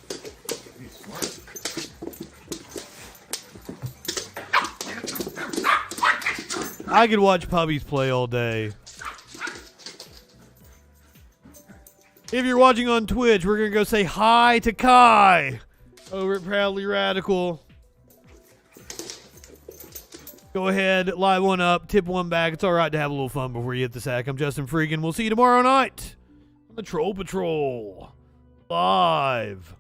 I could watch puppies play all day. If you're watching on Twitch, we're going to go say hi to Kai over at Proudly Radical. Go ahead, light one up, tip one back. It's all right to have a little fun before you hit the sack. I'm Justin Freakin. We'll see you tomorrow night on the Troll Patrol. Live.